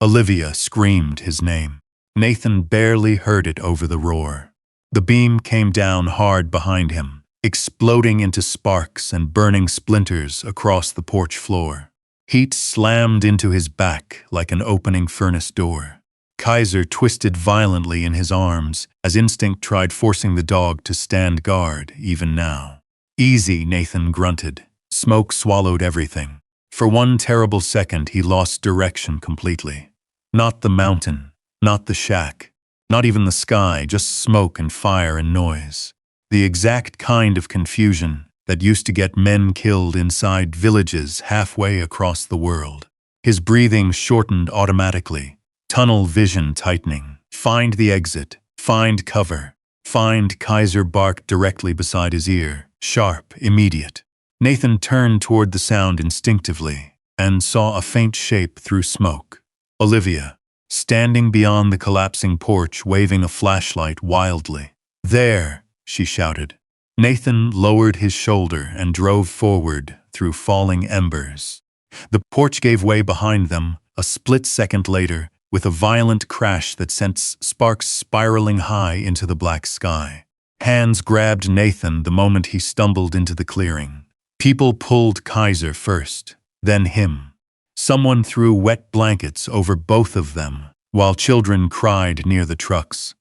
Olivia screamed his name. Nathan barely heard it over the roar. The beam came down hard behind him, exploding into sparks and burning splinters across the porch floor. Heat slammed into his back like an opening furnace door. Kaiser twisted violently in his arms as instinct tried forcing the dog to stand guard even now. "Easy," Nathan grunted. Smoke swallowed everything. For one terrible second he lost direction completely. Not the mountain, not the shack, not even the sky, just smoke and fire and noise. The exact kind of confusion that used to get men killed inside villages halfway across the world. His breathing shortened automatically, tunnel vision tightening. Find the exit, find cover, find. Kaiser barked directly beside his ear, sharp, immediate. Nathan turned toward the sound instinctively and saw a faint shape through smoke. Olivia, standing beyond the collapsing porch, waving a flashlight wildly. "There!" she shouted. Nathan lowered his shoulder and drove forward through falling embers. The porch gave way behind them a split second later with a violent crash that sent sparks spiraling high into the black sky. Hands grabbed Nathan the moment he stumbled into the clearing. People pulled Kaiser first, then him. Someone threw wet blankets over both of them, while children cried near the trucks.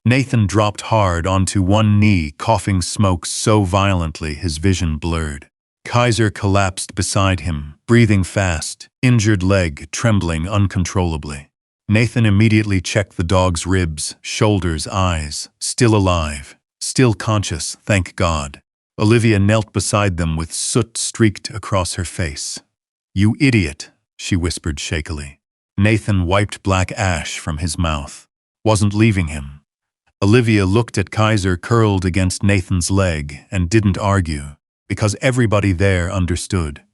Nathan dropped hard onto one knee, coughing smoke so violently his vision blurred. Kaiser collapsed beside him, breathing fast, injured leg trembling uncontrollably. Nathan immediately checked the dog's ribs, shoulders, eyes. Still alive, still conscious, thank God. Olivia knelt beside them with soot streaked across her face. "You idiot," she whispered shakily. Nathan wiped black ash from his mouth. Wasn't leaving him. Olivia looked at Kaiser curled against Nathan's leg and didn't argue, because everybody there understood.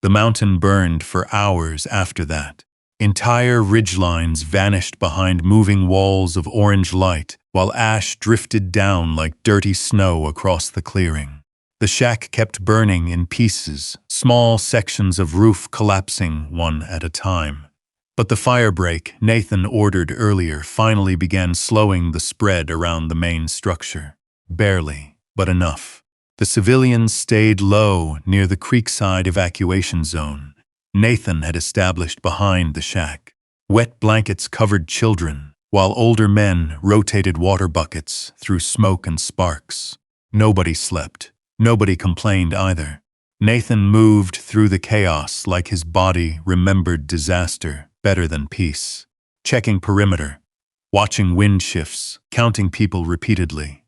The mountain burned for hours after that. Entire ridgelines vanished behind moving walls of orange light, while ash drifted down like dirty snow across the clearing. The shack kept burning in pieces, small sections of roof collapsing one at a time. But the firebreak Nathan ordered earlier finally began slowing the spread around the main structure. Barely, but enough. The civilians stayed low near the creekside evacuation zone Nathan had established behind the shack. Wet blankets covered children, while older men rotated water buckets through smoke and sparks. Nobody slept. Nobody complained either. Nathan moved through the chaos like his body remembered disaster better than peace. Checking perimeter, watching wind shifts, counting people repeatedly.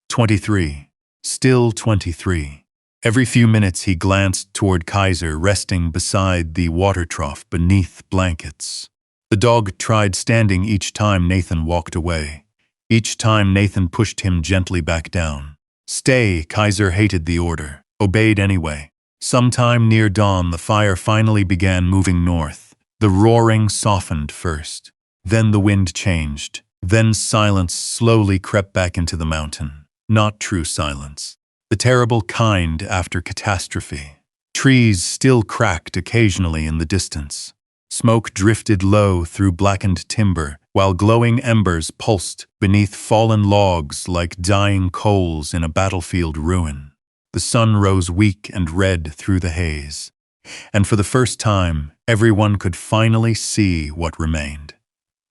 23. Still 23. Every few minutes he glanced toward Kaiser resting beside the water trough beneath blankets. The dog tried standing each time Nathan walked away. Each time Nathan pushed him gently back down. Stay, Kaiser hated the order, obeyed anyway. Sometime near dawn the fire finally began moving north. The roaring softened first. Then the wind changed. Then silence slowly crept back into the mountain. Not true silence. The terrible kind after catastrophe. Trees still cracked occasionally in the distance. Smoke drifted low through blackened timber, while glowing embers pulsed beneath fallen logs like dying coals in a battlefield ruin. The sun rose weak and red through the haze. And for the first time, everyone could finally see what remained.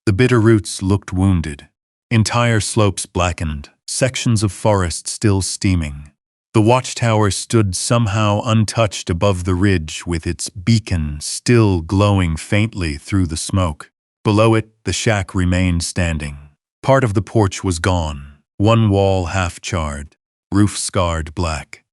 The bitter roots looked wounded. Entire slopes blackened, sections of forest still steaming. The watchtower stood somehow untouched above the ridge with its beacon still glowing faintly through the smoke. Below it, the shack remained standing. Part of the porch was gone, one wall half-charred, roof scarred black.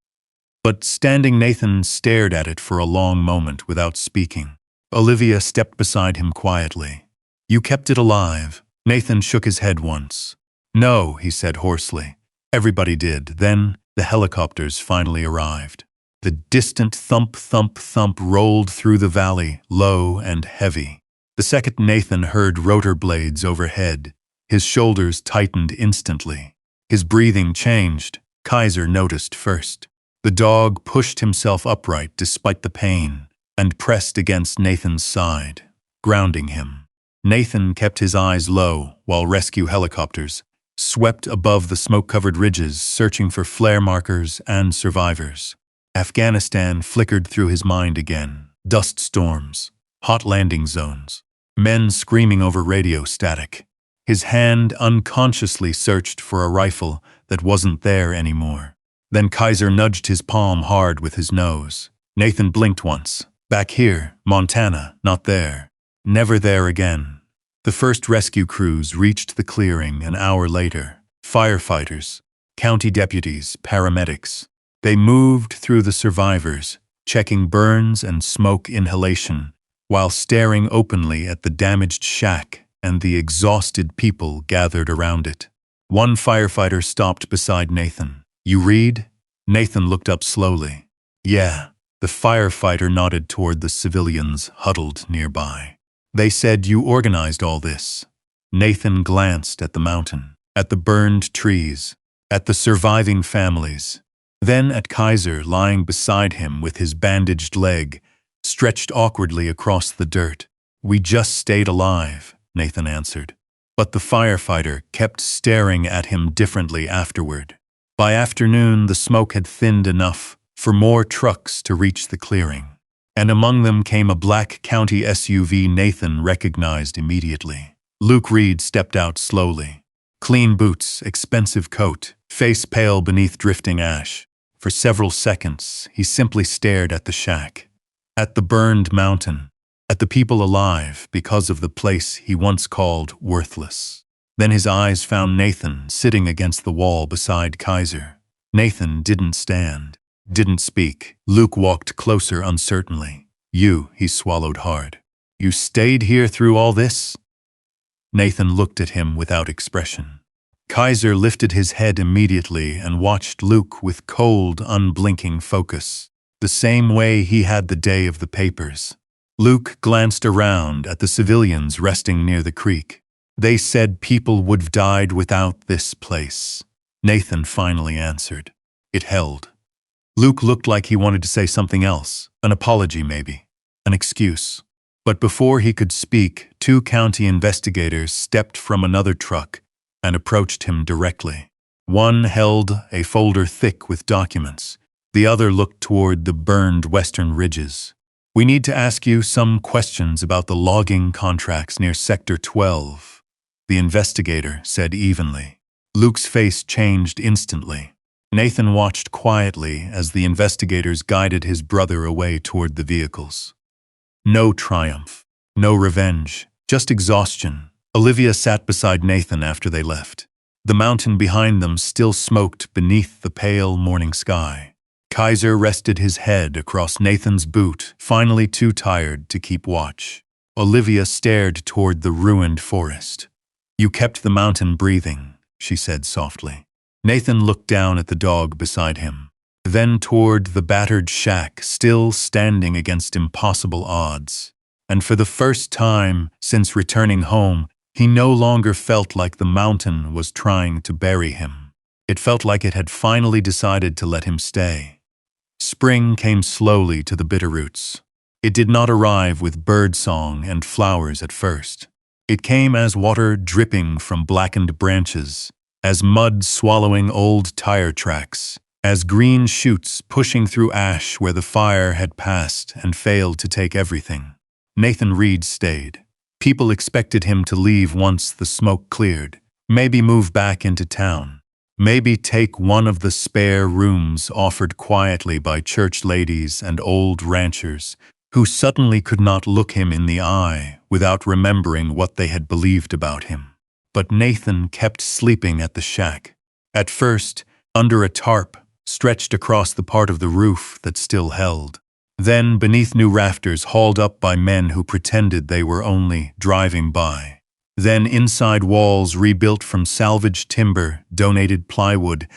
But standing Nathan stared at it for a long moment without speaking. Olivia stepped beside him quietly. "You kept it alive." Nathan shook his head once. "No," he said hoarsely. "Everybody did." Then the helicopters finally arrived. The distant thump, thump, thump rolled through the valley, low and heavy. The second Nathan heard rotor blades overhead. His shoulders tightened instantly. His breathing changed. Kaiser noticed first. The dog pushed himself upright despite the pain and pressed against Nathan's side, grounding him. Nathan kept his eyes low while rescue helicopters swept above the smoke-covered ridges searching for flare markers and survivors. Afghanistan flickered through his mind again. Dust storms, hot landing zones, men screaming over radio static. His hand unconsciously searched for a rifle that wasn't there anymore. Then Kaiser nudged his palm hard with his nose. Nathan blinked once. Back here, Montana, not there. Never there again. The first rescue crews reached the clearing an hour later. Firefighters, county deputies, paramedics. They moved through the survivors, checking burns and smoke inhalation, while staring openly at the damaged shack and the exhausted people gathered around it. One firefighter stopped beside Nathan. "You read?" Nathan looked up slowly. "Yeah." The firefighter nodded toward the civilians huddled nearby. "They said you organized all this." Nathan glanced at the mountain, at the burned trees, at the surviving families, then at Kaiser lying beside him with his bandaged leg stretched awkwardly across the dirt. "We just stayed alive," Nathan answered. But the firefighter kept staring at him differently afterward. By afternoon, the smoke had thinned enough for more trucks to reach the clearing. And among them came a black county SUV Nathan recognized immediately. Luke Reed stepped out slowly. Clean boots, expensive coat, face pale beneath drifting ash. For several seconds, he simply stared at the shack, at the burned mountain, at the people alive because of the place he once called worthless. Then his eyes found Nathan sitting against the wall beside Kaiser. Nathan didn't stand. Didn't speak. Luke walked closer uncertainly. "You," he swallowed hard. "You stayed here through all this?" Nathan looked at him without expression. Kaiser lifted his head immediately and watched Luke with cold, unblinking focus, the same way he had the day of the papers. Luke glanced around at the civilians resting near the creek. They said people would have died without this place. Nathan finally answered. It held. Luke looked like he wanted to say something else, an apology maybe, an excuse. But before he could speak, 2 county investigators stepped from another truck and approached him directly. One held a folder thick with documents. The other looked toward the burned western ridges. "We need to ask you some questions about the logging contracts near Sector 12, the investigator said evenly. Luke's face changed instantly. Nathan watched quietly as the investigators guided his brother away toward the vehicles. No triumph, no revenge, just exhaustion. Olivia sat beside Nathan after they left. The mountain behind them still smoked beneath the pale morning sky. Kaiser rested his head across Nathan's boot, finally too tired to keep watch. Olivia stared toward the ruined forest. "You kept the mountain breathing," she said softly. Nathan looked down at the dog beside him, then toward the battered shack still standing against impossible odds. And for the first time since returning home, he no longer felt like the mountain was trying to bury him. It felt like it had finally decided to let him stay. Spring came slowly to the Bitterroots. It did not arrive with birdsong and flowers at first. It came as water dripping from blackened branches, as mud swallowing old tire tracks, as green shoots pushing through ash where the fire had passed and failed to take everything. Nathan Reed stayed. People expected him to leave once the smoke cleared, maybe move back into town, maybe take one of the spare rooms offered quietly by church ladies and old ranchers who suddenly could not look him in the eye without remembering what they had believed about him. But Nathan kept sleeping at the shack. At first, under a tarp stretched across the part of the roof that still held. Then beneath new rafters hauled up by men who pretended they were only driving by. Then inside walls rebuilt from salvaged timber, donated plywood,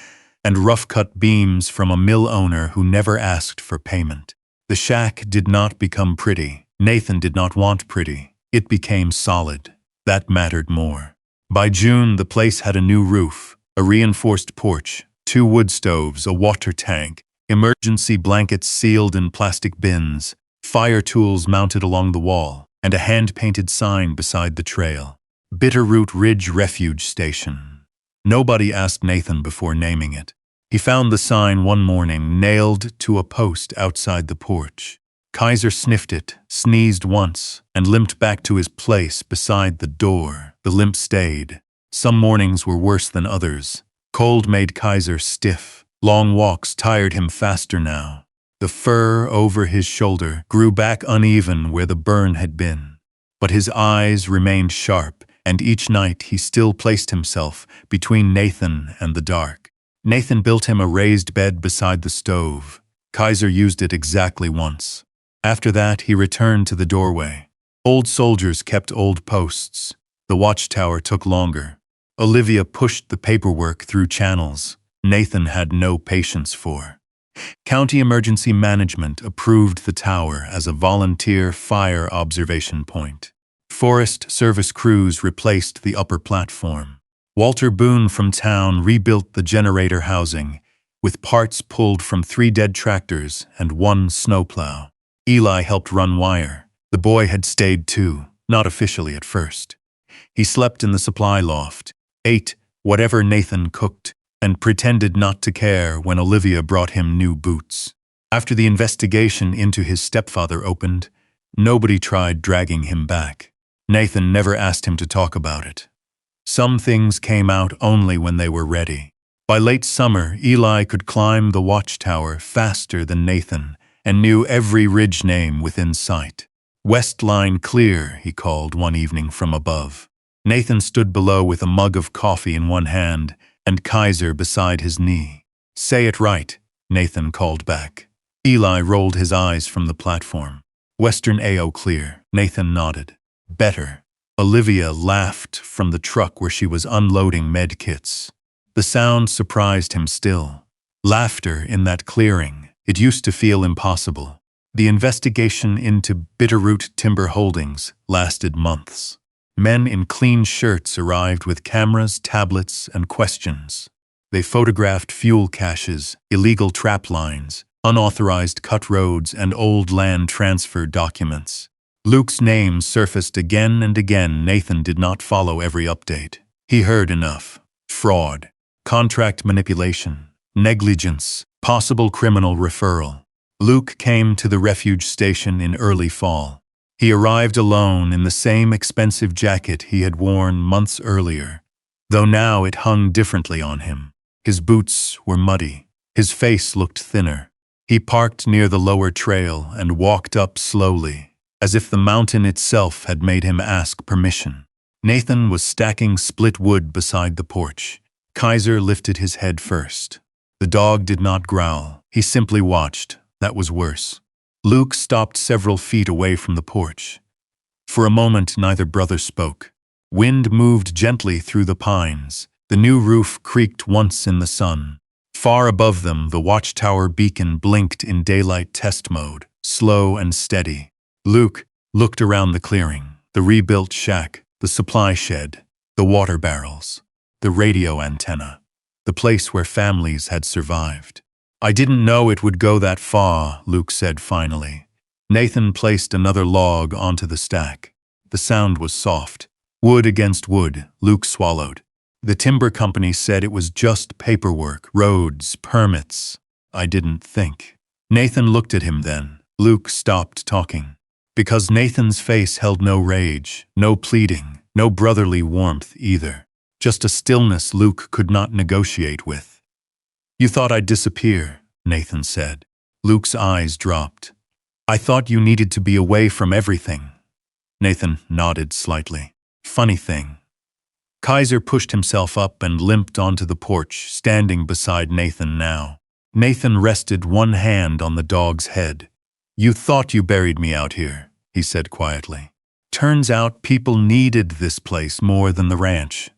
and rough-cut beams from a mill owner who never asked for payment. The shack did not become pretty. Nathan did not want pretty. It became solid. That mattered more. By June, the place had a new roof, a reinforced porch, 2 wood stoves, a water tank, emergency blankets sealed in plastic bins, fire tools mounted along the wall, and a hand-painted sign beside the trail. Bitterroot Ridge Refuge Station. Nobody asked Nathan before naming it. He found the sign one morning nailed to a post outside the porch. Kaiser sniffed it, sneezed once, and limped back to his place beside the door. The limp stayed. Some mornings were worse than others. Cold made Kaiser stiff. Long walks tired him faster now. The fur over his shoulder grew back uneven where the burn had been. But his eyes remained sharp, and each night he still placed himself between Nathan and the dark. Nathan built him a raised bed beside the stove. Kaiser used it exactly once. After that, he returned to the doorway. Old soldiers kept old posts. The watchtower took longer. Olivia pushed the paperwork through channels Nathan had no patience for. County Emergency Management approved the tower as a volunteer fire observation point. Forest Service crews replaced the upper platform. Walter Boone from town rebuilt the generator housing, with parts pulled from 3 dead tractors and 1 snowplow. Eli helped run wire. The boy had stayed too, not officially at first. He slept in the supply loft, ate whatever Nathan cooked, and pretended not to care when Olivia brought him new boots. After the investigation into his stepfather opened, nobody tried dragging him back. Nathan never asked him to talk about it. Some things came out only when they were ready. By late summer, Eli could climb the watchtower faster than Nathan and knew every ridge name within sight. "West line clear," he called one evening from above. Nathan stood below with a mug of coffee in one hand and Kaiser beside his knee. "Say it right," Nathan called back. Eli rolled his eyes from the platform. "Western AO clear," Nathan nodded. "Better." Olivia laughed from the truck where she was unloading med kits. The sound surprised him still. Laughter in that clearing. It used to feel impossible. The investigation into Bitterroot Timber Holdings lasted months. Men in clean shirts arrived with cameras, tablets, and questions. They photographed fuel caches, illegal trap lines, unauthorized cut roads, and old land transfer documents. Luke's name surfaced again and again. Nathan did not follow every update. He heard enough. Fraud, contract manipulation, negligence, possible criminal referral. Luke came to the refuge station in early fall. He arrived alone in the same expensive jacket he had worn months earlier, though now it hung differently on him. His boots were muddy. His face looked thinner. He parked near the lower trail and walked up slowly, as if the mountain itself had made him ask permission. Nathan was stacking split wood beside the porch. Kaiser lifted his head first. The dog did not growl. He simply watched. That was worse. Luke stopped several feet away from the porch. For a moment, neither brother spoke. Wind moved gently through the pines. The new roof creaked once in the sun. Far above them, the watchtower beacon blinked in daylight test mode, slow and steady. Luke looked around the clearing, the rebuilt shack, the supply shed, the water barrels, the radio antenna, the place where families had survived. I didn't know it would go that far, Luke said finally. Nathan placed another log onto the stack. The sound was soft. Wood against wood, Luke swallowed. The timber company said it was just paperwork, roads, permits. I didn't think. Nathan looked at him then. Luke stopped talking. Because Nathan's face held no rage, no pleading, no brotherly warmth either. Just a stillness Luke could not negotiate with. You thought I'd disappear, Nathan said. Luke's eyes dropped. I thought you needed to be away from everything. Nathan nodded slightly. Funny thing. Kaiser pushed himself up and limped onto the porch, standing beside Nathan now. Nathan rested one hand on the dog's head. You thought you buried me out here, he said quietly. Turns out people needed this place more than the ranch.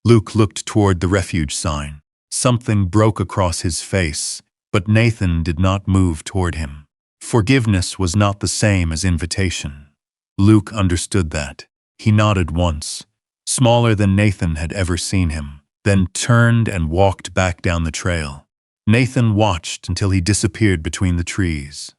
Luke looked toward the refuge sign. Something broke across his face, but Nathan did not move toward him. Forgiveness was not the same as invitation. Luke understood that. He nodded once, smaller than Nathan had ever seen him, then turned and walked back down the trail. Nathan watched until he disappeared between the trees.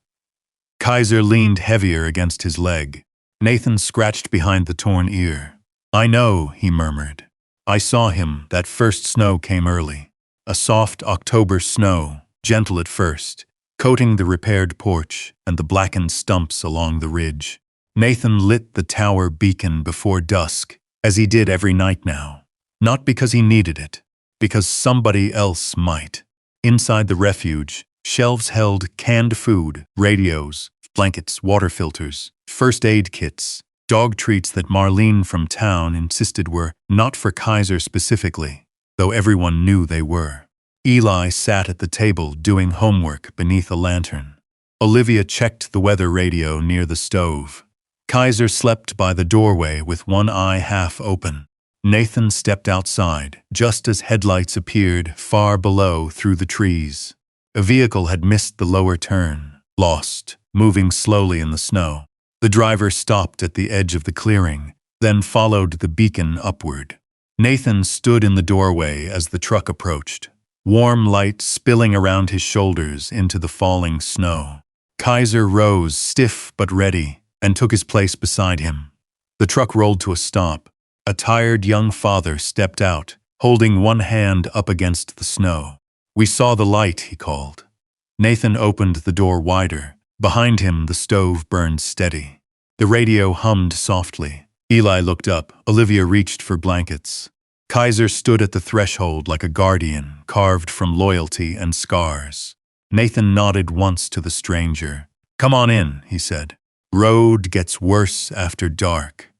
Kaiser leaned heavier against his leg. Nathan scratched behind the torn ear. I know, he murmured. I saw him. That first snow came early. A soft October snow, gentle at first, coating the repaired porch and the blackened stumps along the ridge. Nathan lit the tower beacon before dusk, as he did every night now. Not because he needed it, because somebody else might. Inside the refuge, shelves held canned food, radios, blankets, water filters, first aid kits, dog treats that Marlene from town insisted were not for Kaiser specifically, though everyone knew they were. Eli sat at the table doing homework beneath a lantern. Olivia checked the weather radio near the stove. Kaiser slept by the doorway with one eye half open. Nathan stepped outside, just as headlights appeared far below through the trees. A vehicle had missed the lower turn, lost, moving slowly in the snow. The driver stopped at the edge of the clearing, then followed the beacon upward. Nathan stood in the doorway as the truck approached, warm light spilling around his shoulders into the falling snow. Kaiser rose, stiff but ready, and took his place beside him. The truck rolled to a stop. A tired young father stepped out, holding one hand up against the snow. We saw the light, he called. Nathan opened the door wider. Behind him, the stove burned steady. The radio hummed softly. Eli looked up. Olivia reached for blankets. Kaiser stood at the threshold like a guardian, carved from loyalty and scars. Nathan nodded once to the stranger. Come on in, he said. Road gets worse after dark.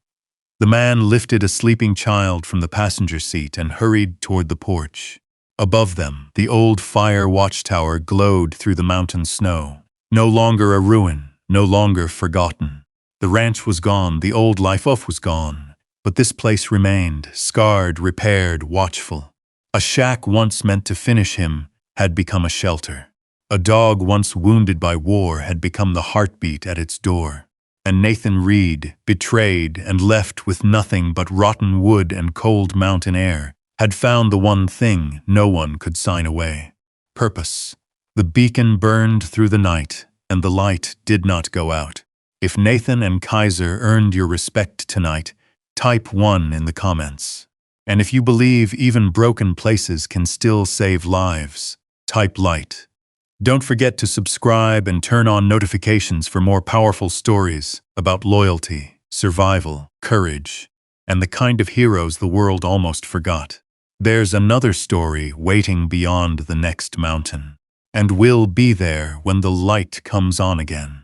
The man lifted a sleeping child from the passenger seat and hurried toward the porch. Above them, the old fire watchtower glowed through the mountain snow. No longer a ruin, no longer forgotten. The ranch was gone, the old life was gone, But this place remained, scarred, repaired, watchful. A shack once meant to finish him had become a shelter. A dog once wounded by war had become the heartbeat at its door. And Nathan Reed, betrayed and left with nothing but rotten wood and cold mountain air, had found the one thing no one could sign away: purpose. The beacon burned through the night, and the light did not go out. If Nathan and Kaiser earned your respect tonight, type 1 in the comments. And if you believe even broken places can still save lives, type light. Don't forget to subscribe and turn on notifications for more powerful stories about loyalty, survival, courage, and the kind of heroes the world almost forgot. There's another story waiting beyond the next mountain, and we'll be there when the light comes on again.